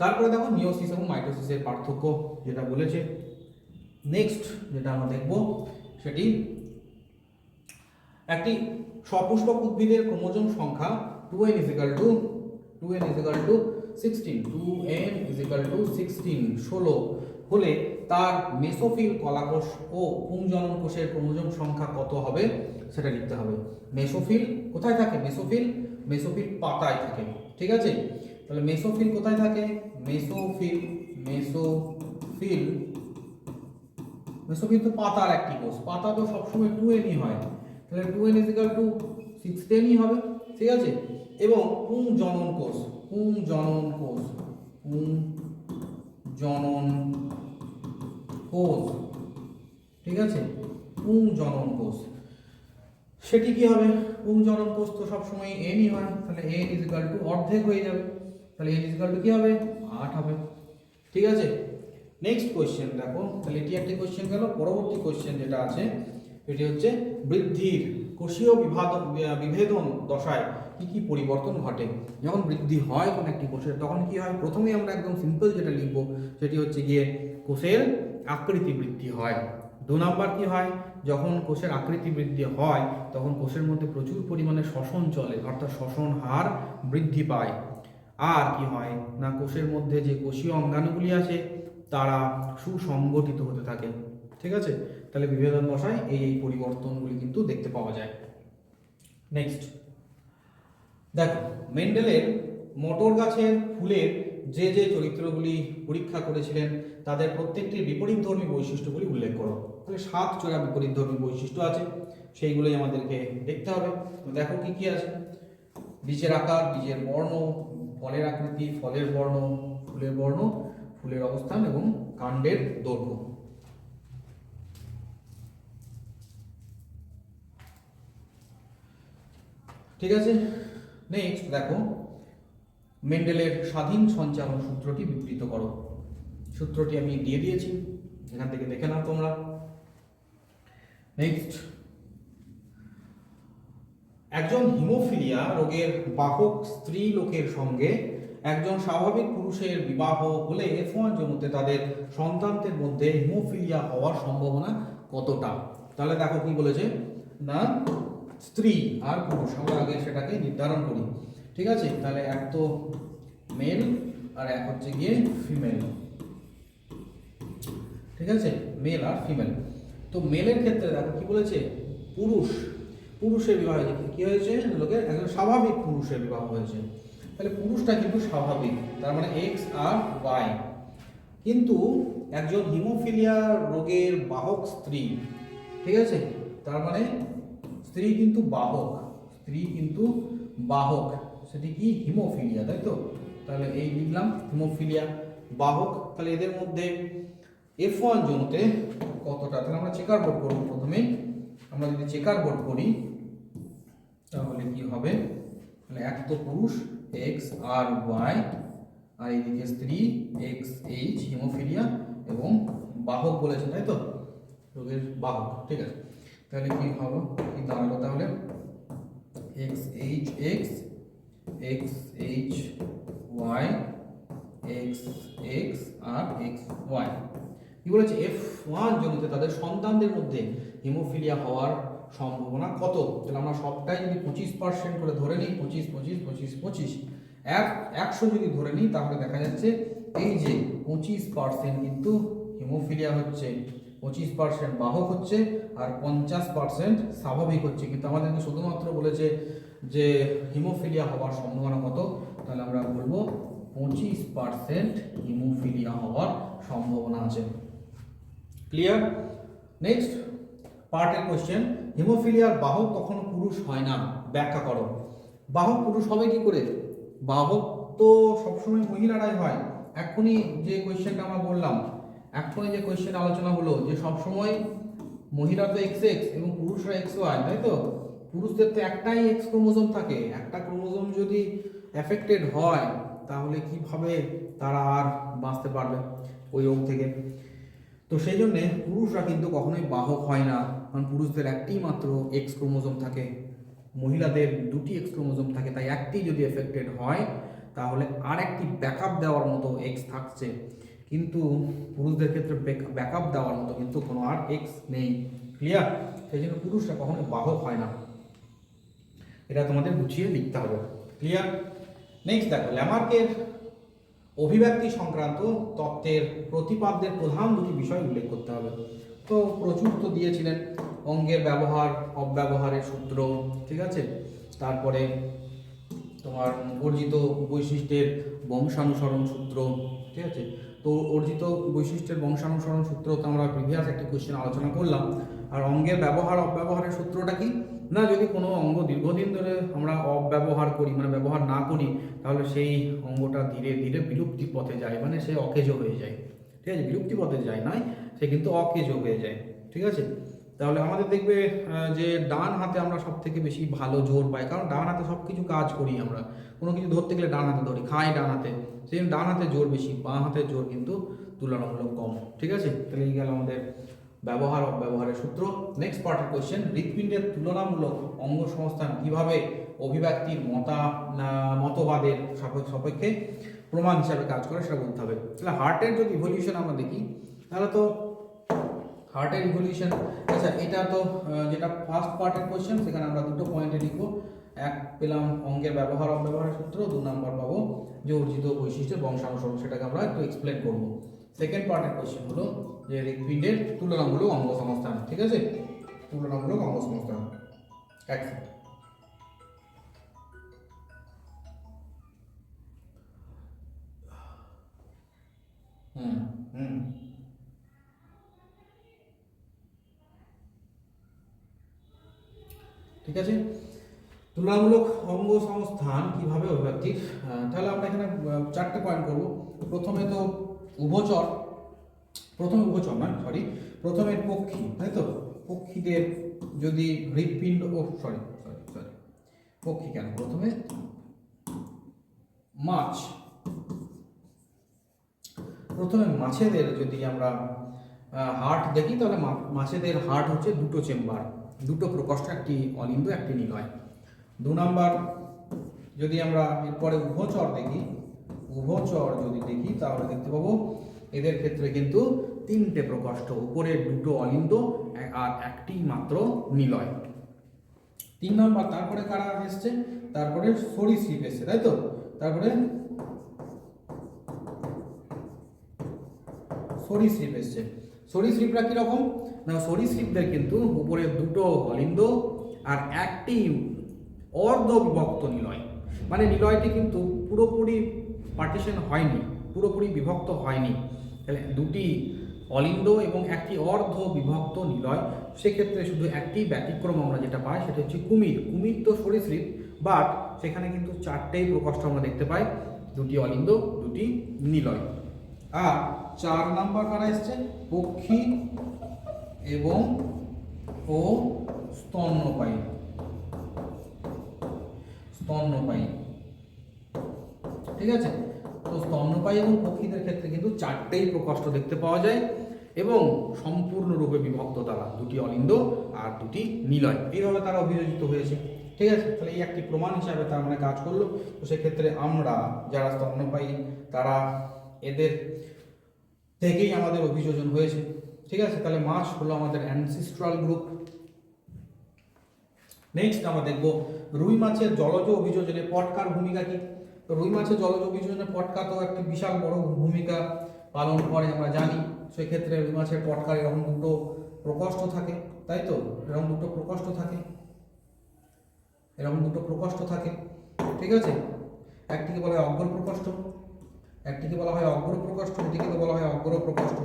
তারপরে দেখো মিওসিস এবং মাইটোসিসের পার্থক্য যেটা বলেছে। নেক্সট যেটা আমরা দেখব সেটি একটি সপুষ্পক উদ্ভিদের ক্রোমোজোম সংখ্যা 2n = 16, 2n = 16 হলে তার মেসোফিল কলাকোষ ও পুংজনন কোষের ক্রোমোজোম সংখ্যা কত হবে সেটা লিখতে হবে। মেসোফিল কোথায় থাকে? মেসোফিল, মেসোফিল পাতায় থাকে, ঠিক আছে। তাহলে মেসোফিল কোথায় থাকে? মেসোফিল, মেসোফিল, মেসোফিল তো পাতার একটি কোষ, পাতা তো সবসময় 2n হয়, তাহলে 2n = 16 হবে, ঠিক আছে। এবং পুংজনন কোষ, পুংজনন কোষ, পুংজনন কোষ, ঠিক আছে, পুংজনন কোষ। সেটি কি হবে, পুংজনন কোষ তো সবসময় এনই হয়, তাহলে এন ইজ ইকাল টু অর্ধেক হয়ে যাবে, তাহলে এন ইজ ইকাল টু কি হবে 8 হবে। ঠিক আছে, নেক্সট কোয়েশ্চেন দেখো, তাহলে এটি একটি কোয়েশ্চেন গেল। পরবর্তী কোয়েশ্চেন যেটা আছে এটি হচ্ছে বৃদ্ধির কোষীয় বিভেদন দশায় কি কি পরিবর্তন ঘটে। যখন বৃদ্ধি হয় কোন একটি কোষের তখন কি হয়, প্রথমেই আমরা একদম সিম্পল যেটা লিখবো সেটি হচ্ছে গিয়ে কোষের আকৃতি বৃদ্ধি হয়। 2 নাম্বার কি হয়, যখন কোষের আকৃতি বৃদ্ধি হয় তখন কোষের মধ্যে প্রচুর পরিমাণে শ্বসন চলে, অর্থাৎ শ্বসন হার বৃদ্ধি পায়। আর কি হয় না, কোষের মধ্যে যে কোষীয় অঙ্গাণুগুলি আছে তারা সুসংগঠিত হতে থাকে। ঠিক আছে, তাহলে বিভেদন দশায় এই পরিবর্তনগুলি কিন্তু দেখতে পাওয়া যায়। নেক্সট দেখো, মেন্ডেলের মটর গাছের ফুলের যে যে চরিত্রগুলি পরীক্ষা করেছিলেন তাদের প্রত্যেকটির বিপরীতধর্মী বৈশিষ্ট্যগুলি উল্লেখ করো। তাহলে 7 জোড়া বিপরীতধর্মী বৈশিষ্ট্য আছে, সেইগুলোই আমাদেরকে দেখতে হবে। তো দেখো কি কি আছে, বীজের আকার, বীজের বর্ণ, ফলের আকৃতি, ফলের বর্ণ, ফুলের অবস্থান এবং কাণ্ডের দৈর্ঘ্য। ঠিক আছে, নেক্সট দেখো, মেন্ডেলের স্বাধীন সঞ্চালন সূত্রটি বিবৃত করো। সূত্রটি আমি দিয়ে দিয়েছি, এখান থেকে দেখে নাও তোমরা। নেক্সট, একজন হিমোফিলিয়া রোগের বাহক স্ত্রী লোকের সঙ্গে একজন স্বাভাবিক পুরুষের বিবাহ হলে F1 জন্মতে তাদের সন্তানদের মধ্যে হিমোফিলিয়া হওয়ার সম্ভাবনা কতটা। তাহলে দেখো কি বলেছে না, স্ত্রী আর পুরুষ, আমরা আগে সেটাকে নির্ধারণ করি। ঠিক আছে, তাহলে এক তো মেল আর এক হচ্ছে গিয়ে ফিমেল। ঠিক আছে, মেল আর ফিমেল। তো মেলের ক্ষেত্রে দেখো কি বলেছে, পুরুষের বিবাহ হয়েছে, কি হয়েছে লোকের একজন স্বাভাবিক পুরুষের বিবাহ হয়েছে, তাহলে পুরুষটা কিন্তু স্বাভাবিক, তার মানে এক্স আর ওয়াই। কিন্তু একজন হিমোফিলিয়া রোগের বাহক স্ত্রী, ঠিক আছে, তার মানে স্ত্রী কিন্তু বাহক, সেটি কি হিমোফিলিয়া, তাই তো। তাহলে এই লিখলাম হিমোফিলিয়া বাহক, তাহলে এদের মধ্যে F1 জন্মতে কতটা, তাহলে আমরা চেকার বোর্ড করব। প্রথমে আমরা যদি চেকার বোর্ড করি তাহলে কি হবে, তাহলে এক তো পুরুষ এক্স আর ওয়াই, আর এইদিকে স্ত্রী এক্স এইচ হিমোফিলিয়া, এবং বাহক বলেছে তাই তো, রোগের বাহক। ঠিক আছে, তাহলে কি হবে, কি দাঁড়ালো তাহলে X H X, X H Y, X X আর এক্স ওয়াই। কি বলেছে, F1 জন্মতে তাদের সন্তানদের মধ্যে হিমোফিলিয়া হওয়ার সম্ভাবনা কত। তাহলে আমরা সবটাই যদি 25% করে ধরে নিই, 25 25 25 25 100 যদি ধরে নিই, তাহলে দেখা যাচ্ছে এই যে 25% কিন্তু হিমোফিলিয়া হচ্ছে, 25% বাহক হচ্ছে, আর 50% স্বাভাবিক হচ্ছে। কিন্তু আমাদেরকে শুধুমাত্র বলেছে যে হিমোফিলিয়া হওয়ার সম্ভাবনা কত, তাহলে আমরা বলবো 25% হিমোফিলিয়া হওয়ার সম্ভাবনা আছে। ক্লিয়ার। নেক্সট পার্টের কোশ্চেন, হিমোফিলিয়ার বাহক কখনো পুরুষ হয় না, ব্যাখ্যা করো। বাহক পুরুষ হবে কি করে, বাহক তো সবসময় মহিলারাই হয়। এখনই যে কোয়েশ্চেনটা আমরা বললাম, এখনই যে কোয়েশ্চেন আলোচনা হলো যে সবসময় মহিলা তো এক্স এক্স এবং পুরুষরা এক্স ওয়াই, তাই তো। পুরুষদের তো একটাই এক্স ক্রোমোজোম থাকে, একটা ক্রোমোজোম যদি এফেক্টেড হয় তাহলে কিভাবে তারা আর বাঁচতে পারবে ওই রোগ থেকে। তো সেই জন্যে পুরুষরা কিন্তু কখনোই বাহক হয় না, কারণ পুরুষদের একটি মাত্র এক্স ক্রোমোজোম থাকে, মহিলাদের 2টি এক্স ক্রোমোজোম থাকে, তাই একটি যদি এফেক্টেড হয় তাহলে আর একটি ব্যাকআপ দেওয়ার মতো এক্স থাকছে, কিন্তু পুরুষদের ক্ষেত্রে ব্যাকআপ দেওয়ার মতো কিন্তু কোনো আর এক্স নেই। ক্লিয়ার, সেই জন্য পুরুষরা কখনোই বাহক হয় না, এটা তোমাদের গুছিয়ে লিখতে হবে। ক্লিয়ার। নেক্সট দেখো, ল্যামার্কের অভিব্যক্তি সংক্রান্ত তত্ত্বের প্রতিপাদ্যের প্রধান 2টি বিষয় উল্লেখ করতে হবে। তো প্রচুর তো দিয়েছিলেন, অঙ্গের ব্যবহার অব্যবহারের সূত্র, ঠিক আছে, তারপরে তোমার অর্জিত বৈশিষ্ট্যের বংশানুসরণ সূত্র, ঠিক আছে। তো অর্জিত বৈশিষ্ট্যের বংশানুসরণ সূত্র তো আমরা প্রিভিয়াস একটি কোশ্চেন আলোচনা করলাম। আর অঙ্গের ব্যবহার অব্যবহারের সূত্রটা কি না, যদি কোনো অঙ্গ দীর্ঘদিন ধরে আমরা অব্যবহার করি, মানে ব্যবহার না করি, তাহলে সেই অঙ্গটা ধীরে ধীরে বিলুপ্তির পথে যায়, মানে সে অকেজো হয়ে যায়। ঠিক আছে, বিলুপ্তি পথে যায় নয়, সে কিন্তু অকেজো হয়ে যায়। ঠিক আছে, তাহলে আমাদের দেখবে যে ডান হাতে আমরা সব থেকে বেশি ভালো জোর পাই, কারণ ডান হাতে সব কিছু কাজ করি আমরা, কোনো কিছু ধরতে গেলে ডান হাতে ধরি, খাই ডান হাতে, সেই জন্য ডান হাতে জোর বেশি, বাঁ হাতের জোর কিন্তু তুলনামূলক কম। ঠিক আছে, তাহলে এই গেল আমাদের ব্যবহারের সূত্র। নেক্সট পার্টের কোশ্চেন, হৃৎপিণ্ডের তুলনামূলক অঙ্গ সংস্থান কিভাবে অভিব্যক্তির মতবাদের সাপেক্ষে প্রমাণ হিসাবে কাজ করে সেটা বলতে হবে। তাহলে হার্টের যদি ইভলিউশন আমরা দেখি, তাহলে তো হার্টের ইভলিউশন, আচ্ছা এটা তো যেটা ফার্স্ট পার্টের কোশ্চেন, সেখানে আমরা দুটো পয়েন্টে লিখবো। এক পেলাম অঙ্গের ব্যবহারের সূত্র, 2 নাম্বার পাবো যে অর্জিত বৈশিষ্ট্যের বংশানুসরণ, সেটাকে আমরা একটু এক্সপ্লেন করবো। সেকেন্ড পার্টের কোশ্চেন হলো যে হৃৎপিণ্ডের তুলনামূলক অঙ্গ সংস্থান। ঠিক আছে, তুলনামূলক অঙ্গ সংস্থান। হুম হুম ঠিক আছে, তুলনামূলক অঙ্গ সংস্থান কিভাবে অভিব্যক্তির, তাহলে আমরা এখানে 4টে পয়েন্ট করব। প্রথমে উভচর নয়, প্রথমে পক্ষী, তাই তো, পক্ষীদের যদি হৃৎপিণ্ড পক্ষী কেন, প্রথমে মাছেদের যদি আমরা হার্ট দেখি, তাহলে মাছেদের হার্ট হচ্ছে দুটো চেম্বার, দুটো প্রকোষ্ঠ, একটি অলিন্দ একটি নিলয়। 2 নাম্বার যদি আমরা এরপরে উভচর যদি দেখি তাহলে দেখতে পাবো এদের ক্ষেত্রে কিন্তু 3টে প্রকোষ্ঠ, উপরে 2টো অলিন্দ আর একটি মাত্র নিলয়। 3 নাম্বার, তারপরে কারা এসছে, তারপরে সরীসৃপ এসছে, তাই তো, তারপরে সরীসৃপ এসছে। সরীসৃপরা কিরকম না, সরীসৃপদের কিন্তু উপরে 2টো অলিন্দ আর একটি অর্ধ বিভক্ত নিলয়, মানে নিলয়টি কিন্তু পুরোপুরি পার্টিশন হয়নি, পুরোপুরি বিভক্ত হয়নি, তাহলে 2টি অলিন্দ এবং একটি অর্ধ বিভক্ত নিলয়। সেক্ষেত্রে শুধু একটি ব্যতিক্রম আমরা যেটা পাই সেটা হচ্ছে কুমির তো সরীসৃপ, বাট সেখানে কিন্তু 4টেই প্রকোষ্ঠ আমরা দেখতে পাই, 2টি অলিন্দ 2টি নিলয়। আর 4 নাম্বার কারা এসছে, পক্ষী এবং স্তন্যপায়ী। ঠিক আছে, তো স্তন্যপায়ী এবং পক্ষীদের ক্ষেত্রে কিন্তু 4টেই প্রকোষ্ঠ দেখতে পাওয়া যায় এবং সম্পূর্ণরূপে বিভক্ত, তারা 2টি অলিন্দ আর 2টি নিলয়, এইভাবে তারা অভিযোজিত হয়েছে। ঠিক আছে, তাহলে এই একটি প্রমাণ হিসাবে তার মানে কাজ করলো। তো সেক্ষেত্রে আমরা যারা স্তন্যপায়ী তারা এদের থেকেই আমাদের অভিযোজন হয়েছে। ঠিক আছে, তাহলে মাছ হলো আমাদের অ্যানসিস্ট্রাল গ্রুপ। নেক্সট আমরা দেখব রুই মাছের জলজ অভিযোজনে পটকার ভূমিকা কি। তো রুই মাছের জলজ অভিযোজনে পটকা তো একটি বিশাল বড় ভূমিকা পালন করে আমরা জানি। সেক্ষেত্রে রুই মাছের পটকার এরকম 2টো প্রকোষ্ঠ থাকে, তাই তো, এরকম 2টো প্রকোষ্ঠ থাকে, ঠিক আছে, একটিকে বলা হয় অগ্র প্রকোষ্ঠ, এটিকে বলা হয় অগ্র প্রকোষ্ঠ, এটিকে বলা হয় অগ্র প্রকোষ্ঠ,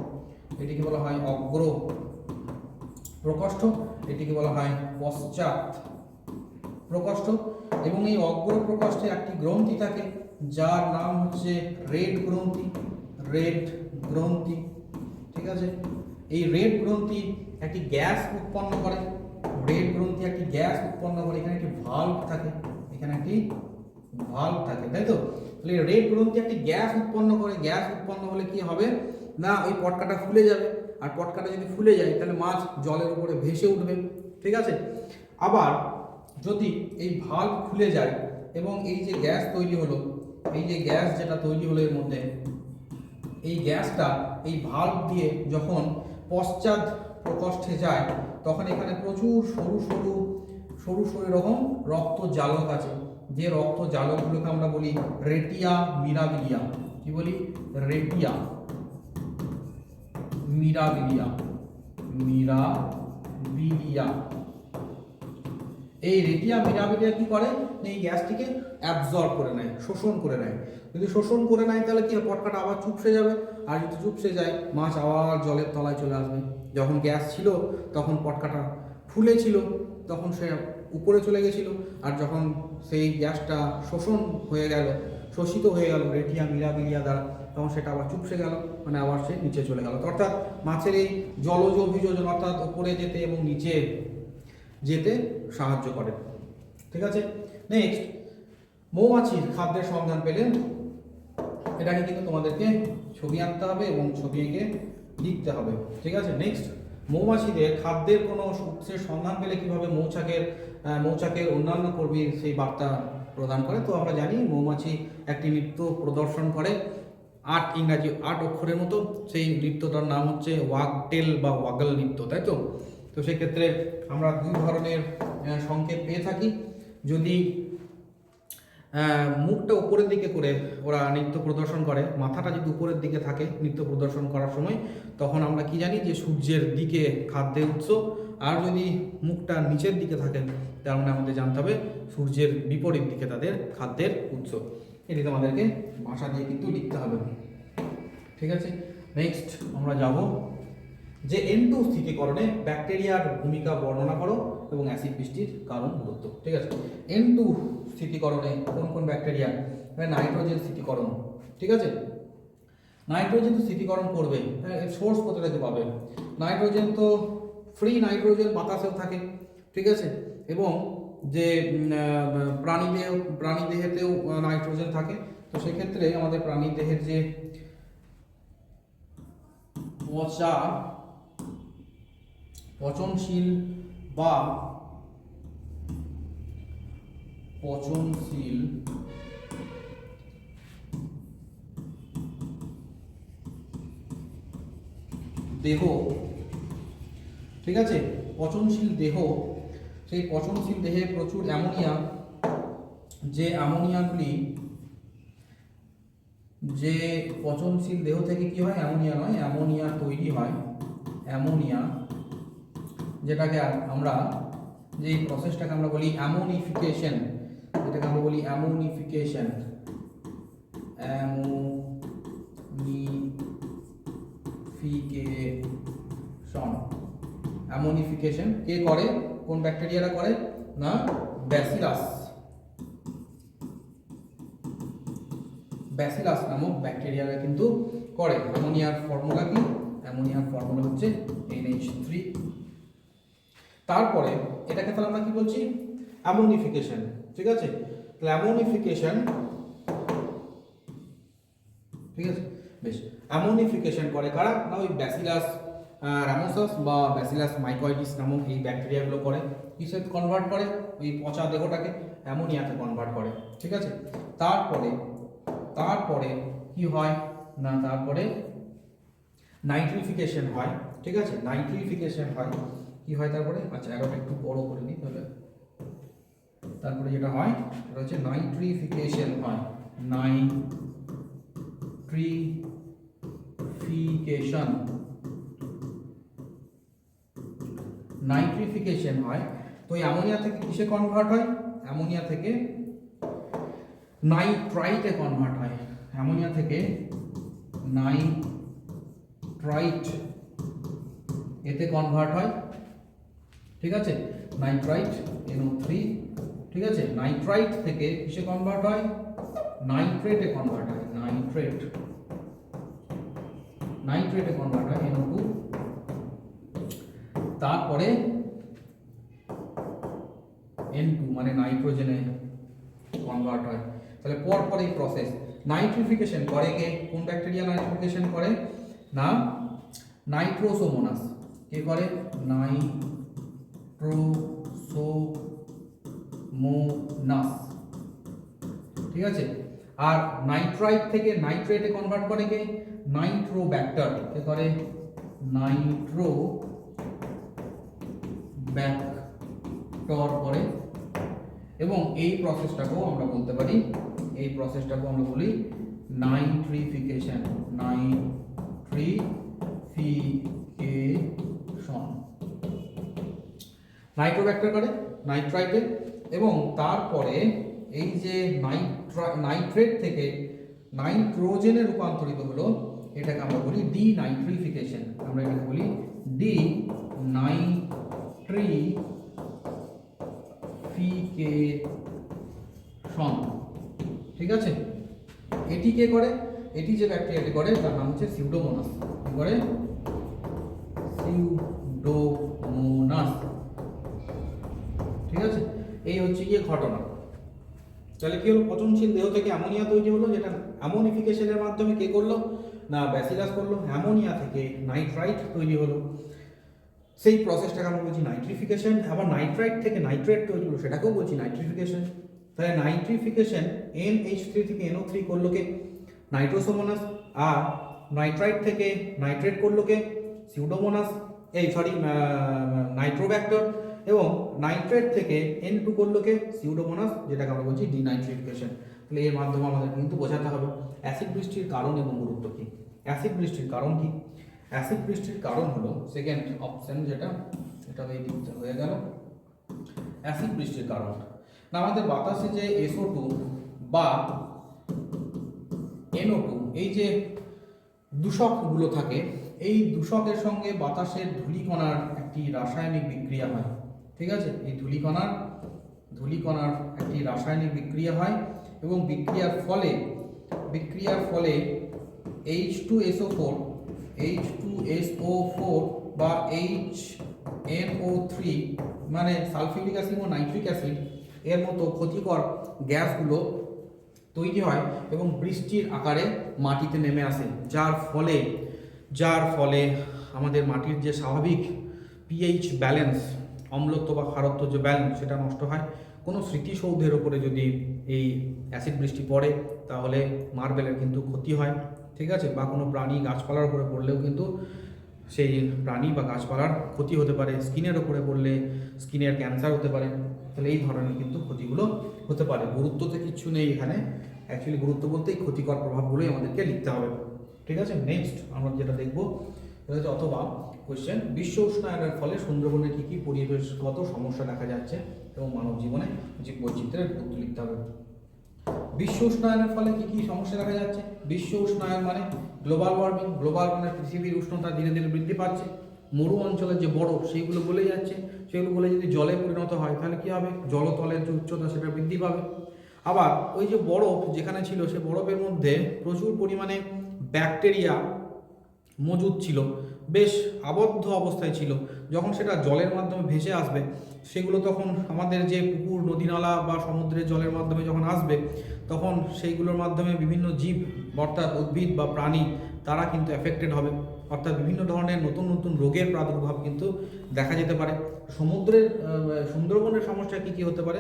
এটিকে বলা হয় অগ্র প্রকোষ্ঠ, এটিকে বলা হয় পশ্চাৎ প্রকোষ্ঠ। এবং এই অগ্র প্রকোষ্ঠে একটি গ্রন্থি থাকে যার নাম হচ্ছে রেড গ্রন্থি। ঠিক আছে, এই রেড গ্রন্থি একটি গ্যাস উৎপন্ন করে, এখানে একটি ভাল্ব থাকে, তাই তো। তাহলে রেড গ্রন্থি একটি গ্যাস উৎপন্ন করে, গ্যাস উৎপন্ন হলে কি হবে না, ওই পটকাটা ফুলে যাবে, আর পটকাটা যদি ফুলে যায় তাহলে মাছ জলের উপরে ভেসে উঠবে। ঠিক আছে, আবার যদি এই ভাল্ব খুলে যায় এবং এই যে গ্যাস তৈরি হলো, এর মধ্যে এই গ্যাসটা এই ভাল্ব দিয়ে যখন পশ্চাৎ প্রকোষ্ঠে যায়, তখন এখানে প্রচুর সরু এরকম রক্ত জালক আছে, যে রক্ত জালকগুলোকে আমরা বলি রেটিয়া মিরাবিলিয়া। কি বলি? রেটিয়া মিরাবিলিয়া। এই রেটিয়া মিরাবিলিয়া কি করে, এই গ্যাসটিকে অ্যাবজর্ব করে নেয়, শোষণ করে নেয়। যদি শোষণ করে নেয় তাহলে কি পটকাটা আবার চুপসে যাবে, আর যদি চুপসে যায় মাছ আবার জলের তলায় চলে আসবে। যখন গ্যাস ছিল তখন পটকাটা ফুলে ছিল, তখন সে উপরে চলে গেছিল, আর যখন সেই গ্যাসটা শোষণ হয়ে গেল শোষিত হয়ে গেল রেটিয়া মিরাবিলিয়া দ্বারা, তখন সেটা আবার চুপসে গেল, মানে আবার সে নিচে চলে গেল। অর্থাৎ মাছের এই জলজ অভিযোজন অর্থাৎ উপরে যেতে এবং নিচে যেতে সাহায্য করে। ঠিক আছে, নেক্সট মৌমাছির খাদ্যের সন্ধান পেলে এটাকে কিন্তু তোমাদেরকে ছবি আঁকতে হবে এবং ছবি এঁকে লিখতে হবে। ঠিক আছে, নেক্সট মৌমাছিদের খাদ্যের কোনো উৎসের সন্ধান পেলে কিভাবে মৌচাকের অন্যান্য কর্মী সেই বার্তা প্রদান করে। তো আমরা জানি মৌমাছি একটি নৃত্য প্রদর্শন করে 8 ইংরাজি 8 অক্ষরের মতো, সেই নৃত্যটার নাম হচ্ছে ওয়াগটেল বা ওয়াগল নৃত্য, তাই তো। তো সেক্ষেত্রে আমরা দুই ধরনের সংকেত পেয়ে থাকি। যদি মুখটা উপরের দিকে করে ওরা নৃত্য প্রদর্শন করে, মাথাটা যদি উপরের দিকে থাকে নৃত্য প্রদর্শন করার সময়, তখন আমরা কি জানি যে সূর্যের দিকে খাদ্যের উৎস। আর যদি মুখটা নিচের দিকে থাকে তার মানে আমাদের জানতে হবে সূর্যের বিপরীত দিকে তাদের খাদ্যের উৎস। এটি তোমাদেরকে ভাষা দিয়ে কিন্তু লিখতে হবে। ঠিক আছে, নেক্সট আমরা যাব যে N2 স্থিতিকরণে ব্যাকটেরিয়ার ভূমিকা বর্ণনা করো এবং অ্যাসিড বৃষ্টির কারণ গুরুত্ব। ঠিক আছে, N2 স্থিতিকরণে কোন কোন ব্যাকটেরিয়া, নাইট্রোজেন স্থিতিকরণ। ঠিক আছে, নাইট্রোজেন তো স্থিতিকরণ করবে, এর সোর্স কোথা থেকে পাবে? নাইট্রোজেন তো ফ্রি নাইট্রোজেন বাতাসেও থাকে। ঠিক আছে, এবং যে প্রাণীদেহেতেও নাইট্রোজেন থাকে। তো সেক্ষেত্রে আমাদের প্রাণীদেহের যে পচনশীল দেহ, ঠিক আছে, পচনশীল দেহ, সেই পচনশীল দেহে প্রচুর অ্যামোনিয়া, যে অ্যামোনিয়াগুলি যে পচনশীল দেহ থেকে কি হয়, অ্যামোনিয়া তৈরি হয়। অ্যামোনিয়া যেটাকে আমরা যে প্রসেসটাকে আমরা বলি অ্যামোনিফিকেশন, যেটাকে আমরা বলি অ্যামোনিফিকেশন কে করে, কোন ব্যাকটেরিয়ারা করে না, ব্যাসিলাস নামক ব্যাকটেরিয়ারা কিন্তু করে। অ্যামোনিয়ার ফর্মুলা কি? অ্যামোনিয়ার ফর্মুলা হচ্ছে NH3। তারপরে এটাকে তাহলে আমরা কি বলছি, অ্যামোনিফিকেশন। ঠিক আছে, তাহলে অ্যামোনিফিকেশন, ঠিক আছে, বেশ, অ্যামোনিফিকেশন করে কারা না, ওই ব্যাসিলাস রামোসাস বা ব্যাসিলাস মাইকোয়েডিস নামক এই ব্যাকটেরিয়াগুলো করে। কিসে কনভার্ট করে? ওই পচা দেহটাকে অ্যামোনিয়াতে কনভার্ট করে। ঠিক আছে, তারপরে কি হয় না, তারপরে নাইট্রিফিকেশন হয়। ঠিক আছে, নাইট্রিফিকেশন হয়, কি হয় তারপরে, আচ্ছা আরো একটু বড় করে নিই তাহলে। তারপরে যেটা হয় সেটা হচ্ছে নাইট্রিফিকেশন হয়, নাইট্রিফিকেশন হয়। তো এই অ্যামোনিয়া থেকে কিসে কনভার্ট হয়? অ্যামোনিয়া থেকে নাইট্রাইটে কনভার্ট হয়। অ্যামোনিয়া থেকে নাইট্রাইট এতে কনভার্ট হয়। ঠিক আছে, নাইট্রাইট NO3। ঠিক আছে, নাইট্রাইট থেকে কিসে কনভার্ট হয়? নাইট্রেটে কনভার্ট হয়, নাইট্রেটে কনভার্ট হয় NO2। তারপরে N2 মানে নাইট্রোজেনে কনভার্ট হয়। তাহলে পরপর এই প্রসেস নাইট্রিফিকেশন করে কে, কোন ব্যাকটেরিয়া নাইট্রিফিকেশন করে না, নাইট্রোসোমোনাস। কে করে? নাইট্রোসোমোনাস। ঠিক আছে, আর নাইট্রাইট থেকে নাইট্রেটে কনভার্ট করে কে, নাইট্রোব্যাক্টর। কে করে? নাইট্রোব্যাক্টর করে। এবং এই প্রসেসটাকেও আমরা বলতে পারি, এই প্রসেসটাকেও আমরা বলি নাইট্রিফিকেশন। নাইট্রোব্যাক্টর করে নাইট্রাইটে, এবং তারপরে এই যে নাইট্রেট থেকে নাইট্রোজেনে রূপান্তরিত হলো, এটাকে আমরা বলি ডিনাইট্রিফিকেশন। আমরা এটাকে বলি ডিনাইট্রিফিকেশন। ঠিক আছে, এটি কে করে? এটি যে ব্যাকটেরিয়াটি করে তার নাম হচ্ছে সিউডোমোনাস। কি করে? সিউডোমোনাস। ঠিক আছে, এই হচ্ছে গিয়ে ঘটনা। তাহলে কি হলো? পচনশীল দেহ থেকে অ্যামোনিয়া তৈরি হলো, যেটা অ্যামোনিফিকেশনের মাধ্যমে কে করলো না ব্যাসিলাস করলো। অ্যামোনিয়া থেকে নাইট্রাইট তৈরি হলো, সেই প্রসেসটাকে আমরা বলছি নাইট্রিফিকেশন। আবার নাইট্রাইট থেকে নাইট্রেট তৈরি হলো, সেটাকেও বলছি নাইট্রিফিকেশন। তাহলে নাইট্রিফিকেশন NH3 থেকে NO3 করলো কে? নাইট্রোসোমোনাস। আর নাইট্রাইট থেকে নাইট্রেট করলো কে? Pseudomonas, Nitrobacter. এবং নাইট্রেট থেকে N2 করলো কে? সিউডোমোনাস, যেটাকে আমরা বলছি ডিনাইট্রিফিকেশন। তাহলে এর মাধ্যমে আমাদের কিন্তু বোঝাতে হবে অ্যাসিড বৃষ্টির কারণ এবং গুরুত্ব কি। অ্যাসিড বৃষ্টির কারণ কি? অ্যাসিড বৃষ্টির কারণ হলো সেকেন্ড অপশন, যেটা এটা এই দিকটা হয়ে গেল। অ্যাসিড বৃষ্টির কারণ না, আমাদের বাতাসে যে SO2 বা NO2 এই যে দূষকগুলো থাকে, এই দূষকের সঙ্গে বাতাসের ধূলিকণার একটি রাসায়নিক বিক্রিয়া হয়। ঠিক আছে, এই ধূলিকণার একটি রাসায়নিক বিক্রিয়া হয় এবং বিক্রিয়ার ফলে H2SO4 বা HNO3 মানে সালফিউরিক অ্যাসিড ও নাইট্রিক অ্যাসিড এর মতো ক্ষতিকর গ্যাসগুলো তৈরি হয় এবং বৃষ্টির আকারে মাটিতে নেমে আসে, যার ফলে আমাদের মাটির যে স্বাভাবিক পিএইচ ব্যালেন্স, অম্লত্ব বা ক্ষারত্ব যে ব্যালেন্স, সেটা নষ্ট হয়। কোনো স্মৃতিসৌধের ওপরে যদি এই অ্যাসিড বৃষ্টি পড়ে তাহলে মার্বেলের কিন্তু ক্ষতি হয়। ঠিক আছে, বা কোনো প্রাণী গাছপালার উপরে পড়লেও কিন্তু সেই প্রাণী বা গাছপালার ক্ষতি হতে পারে। স্কিনের ওপরে পড়লে স্কিনের ক্যান্সার হতে পারে। তাহলে এই ধরনের কিন্তু ক্ষতিগুলো হতে পারে। গুরুত্বতে কিছু নেই এখানে, অ্যাকচুয়ালি গুরুত্ব বলতে এই ক্ষতিকর প্রভাবগুলোই আমাদেরকে লিখতে হবে। ঠিক আছে, নেক্সট আমরা যেটা দেখবো সেটা হচ্ছে অথবা কোয়েশ্চেন, বিশ্ব উষ্ণায়নের ফলে সুন্দরবনে কী কী পরিবেশগত সমস্যা দেখা যাচ্ছে এবং মানব জীবনে জীববৈচিত্র্যের গুরুত্ব লিখতে হবে। বিশ্ব উষ্ণায়নের ফলে কী কী সমস্যা দেখা যাচ্ছে? বিশ্ব উষ্ণায়ন মানে গ্লোবাল ওয়ার্মিং। গ্লোবাল মানে পৃথিবীর উষ্ণতা ধীরে ধীরে বৃদ্ধি পাচ্ছে। মরু অঞ্চলের যে বরফ সেইগুলো গলে যাচ্ছে, সেগুলো গলে যদি জলে পরিণত হয় তাহলে কী হবে? জলতলের যে উচ্চতা সেটা বৃদ্ধি পাবে। আবার ওই যে বরফ যেখানে ছিল, সে বরফের মধ্যে প্রচুর পরিমাণে ব্যাকটেরিয়া মজুদ ছিল, বেশ আবদ্ধ অবস্থায় ছিল। যখন সেটা জলের মাধ্যমে ভেসে আসবে, সেগুলো তখন আমাদের যে পুকুর, নদী নালা বা সমুদ্রের জলের মাধ্যমে যখন আসবে, তখন সেইগুলোর মাধ্যমে বিভিন্ন জীব, অর্থাৎ উদ্ভিদ বা প্রাণী, তারা কিন্তু এফেক্টেড হবে। অর্থাৎ বিভিন্ন ধরনের নতুন নতুন রোগের প্রাদুর্ভাব কিন্তু দেখা যেতে পারে। সুন্দরবনের সমস্যা কী কী হতে পারে?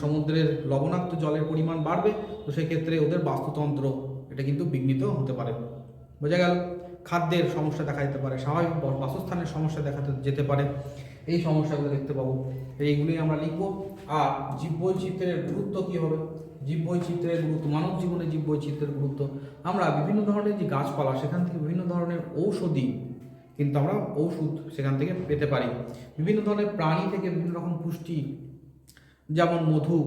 সমুদ্রের লবণাক্ত জলের পরিমাণ বাড়বে, তো সেক্ষেত্রে ওদের বাস্তুতন্ত্র এটা কিন্তু বিঘ্নিত হতে পারে। বোঝা গেল? খাদ্যের সমস্যা দেখা যেতে পারে, স্বাভাবিক বাসস্থানের সমস্যা দেখা যেতে পারে। এই সমস্যাগুলো দেখতে পাবো, এইগুলোই আমরা লিখব। আর জীববৈচিত্র্যের গুরুত্ব কী হবে? জীববৈচিত্র্যের গুরুত্ব, মানব জীবনে জীববৈচিত্র্যের গুরুত্ব, আমরা বিভিন্ন ধরনের যে গাছপালা, সেখান থেকে বিভিন্ন ধরনের ঔষধি কিন্তু আমরা ওষুধ সেখান থেকে পেতে পারি। বিভিন্ন ধরনের প্রাণী থেকে বিভিন্ন রকম পুষ্টি, যেমন মধু,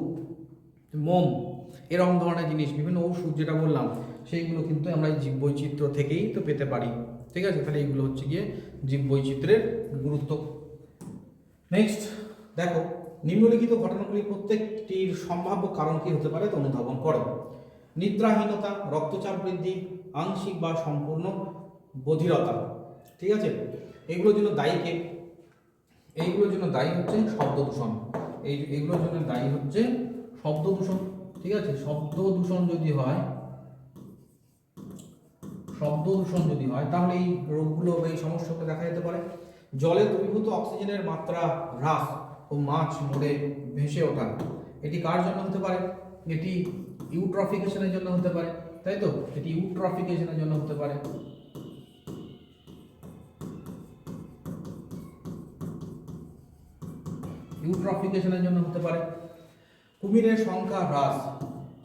মোম, এরকম ধরনের জিনিস, বিভিন্ন ওষুধ যেটা বললাম, সেইগুলো কিন্তু আমরা এই জীববৈচিত্র্য থেকেই তো পেতে পারি। ঠিক আছে, তাহলে এইগুলো হচ্ছে গিয়ে জীববৈচিত্র্যের গুরুত্ব। নেক্সট দেখো, নিম্নলিখিত ঘটনাগুলির প্রত্যেকটির সম্ভাব্য কারণ কী হতে পারে তা অনুধাবন করো। নিদ্রাহীনতা, রক্তচাপ বৃদ্ধি, আংশিক বা সম্পূর্ণ বধিরতা। ঠিক আছে, এইগুলোর জন্য দায়ী কে? এইগুলোর জন্য দায়ী হচ্ছে শব্দ দূষণ। এইগুলোর জন্য দায়ী হচ্ছে শব্দ দূষণ। ঠিক আছে, শব্দ দূষণ যদি হয় তাহলে এই রোগগুলো, এই সমস্যাগুলো দেখা যেতে পারে। জলে দ্রবীভূত অক্সিজেনের মাত্রা হ্রাস ও মাছ মরে ভেসে ওঠা, এটি কার জন্য হতে পারে? এটি ইউট্রফিকেশনের জন্য হতে পারে, তাই তো? এটি ইউট্রফিকেশনের জন্য হতে পারে। ইউট্রফিকেশনের জন্য হতে পারে। কুমিরের সংখ্যা হ্রাস।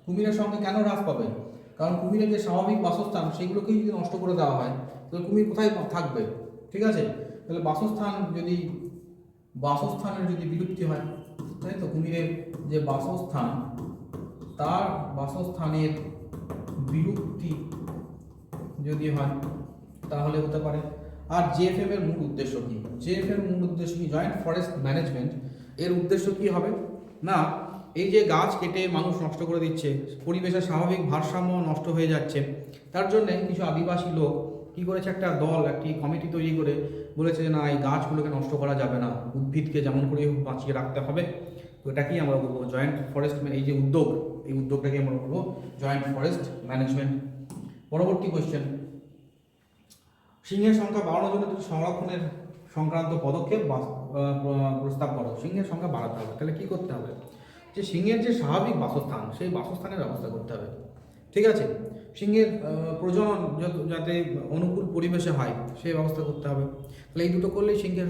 কুমিরের সংখ্যা কেন হ্রাস পাবে? কারণ কুমিরের যে স্বাভাবিক বাসস্থান, সেগুলোকেই যদি নষ্ট করে দেওয়া হয় তাহলে কুমির কোথায় থাকবে? ঠিক আছে, তাহলে বাসস্থানের যদি বিলুপ্তি হয়, তাই তো, কুমিরের যে বাসস্থান, তার বাসস্থানের বিলুপ্তি যদি হয় তাহলে হতে পারে। আর জেএফএম এর মূল উদ্দেশ্য কি? জেএফএম এর মূল উদ্দেশ্য কি? জয়েন্ট ফরেস্ট ম্যানেজমেন্ট এর উদ্দেশ্য কি হবে না? এই যে গাছ কেটে মানুষ নষ্ট করে দিচ্ছে, পরিবেশের স্বাভাবিক ভারসাম্য নষ্ট হয়ে যাচ্ছে, তার জন্য কিছু আদিবাসী লোক কী করেছে, একটা দল, একটি কমিটি তৈরি করে বলেছে যে না, এই গাছগুলোকে নষ্ট করা যাবে না, উদ্ভিদকে যেমন করে বাঁচিয়ে রাখতে হবে। তো এটাকেই আমরা বলবো জয়েন্ট ফরেস্ট, এই যে উদ্যোগ, এই উদ্যোগটাকে আমরা বলবো জয়েন্ট ফরেস্ট ম্যানেজমেন্ট। পরবর্তী কোয়েশ্চেন, সিংহের সংখ্যা বাড়ানোর জন্য তুমি সংরক্ষণের সংক্রান্ত পদক্ষেপ প্রস্তাব করো। সিংহের সংখ্যা বাড়াতে হবে, তাহলে কী করতে হবে, যে সিংহের যে স্বাভাবিক বাসস্থান, সেই বাসস্থানের ব্যবস্থা করতে হবে। ঠিক আছে, সিংহের প্রজনন যাতে অনুকূল পরিবেশে হয় সেই ব্যবস্থা করতে হবে। তাহলে এই দুটো করলেই সিংহের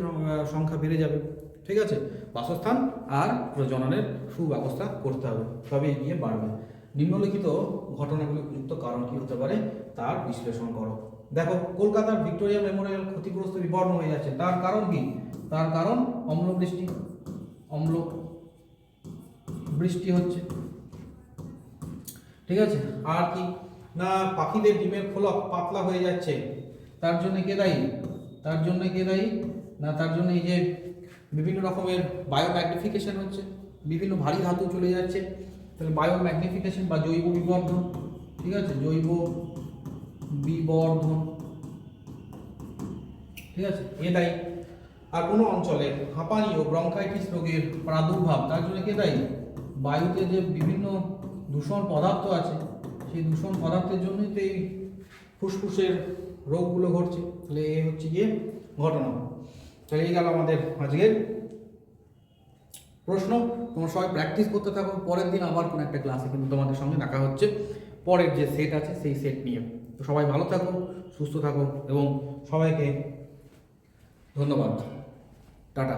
সংখ্যা বেড়ে যাবে। ঠিক আছে, বাসস্থান আর প্রজননের সুব্যবস্থা করতে হবে, তবে এগিয়ে বাড়বে। নিম্নলিখিত ঘটনাগুলি উপযুক্ত কারণ কী হতে পারে তার বিশ্লেষণ করো। দেখো, কলকাতার ভিক্টোরিয়া মেমোরিয়াল ক্ষতিগ্রস্ত বিপন্ন হয়ে যাচ্ছে, তার কারণ কি? তার কারণ অম্লবৃষ্টি, অম্ল বৃষ্টি হচ্ছে। ঠিক আছে, আর কি না, পাখিদের ডিমের ফলক পাতলা হয়ে যাচ্ছে, তার জন্য কে দায়ী? তার জন্য কে দায়ী না, তার জন্য এই যে বিভিন্ন রকমের বায়োম্যাগনিফিকেশন হচ্ছে, বিভিন্ন ভারী ধাতু চলে যাচ্ছে, তাহলে বায়োম্যাগনিফিকেশন বা জৈব বিবর্ধন। ঠিক আছে, জৈব বিবর্ধন। ঠিক আছে, এ দায়ী। আর কোনো অঞ্চলে হাঁপানি ও ব্রঙ্কাইটিস রোগের প্রাদুর্ভাব, তার জন্য কে দায়ী? বায়ুতে যে বিভিন্ন দূষণ পদার্থ আছে, সেই দূষণ পদার্থের জন্যই তো এই ফুসফুসের রোগগুলো ঘটছে। তাহলে এ হচ্ছে গিয়ে ঘটনা। তাহলে এই গেল আমাদের আজকের প্রশ্ন। তোমরা সবাই প্র্যাকটিস করতে থাকো, পরের দিন আবার কোনো একটা ক্লাসে কিন্তু তোমাদের সঙ্গে দেখা হচ্ছে পরের যে সেট আছে সেই সেট নিয়ে। তো সবাই ভালো থাকো, সুস্থ থাকো এবং সবাইকে ধন্যবাদ। টাটা।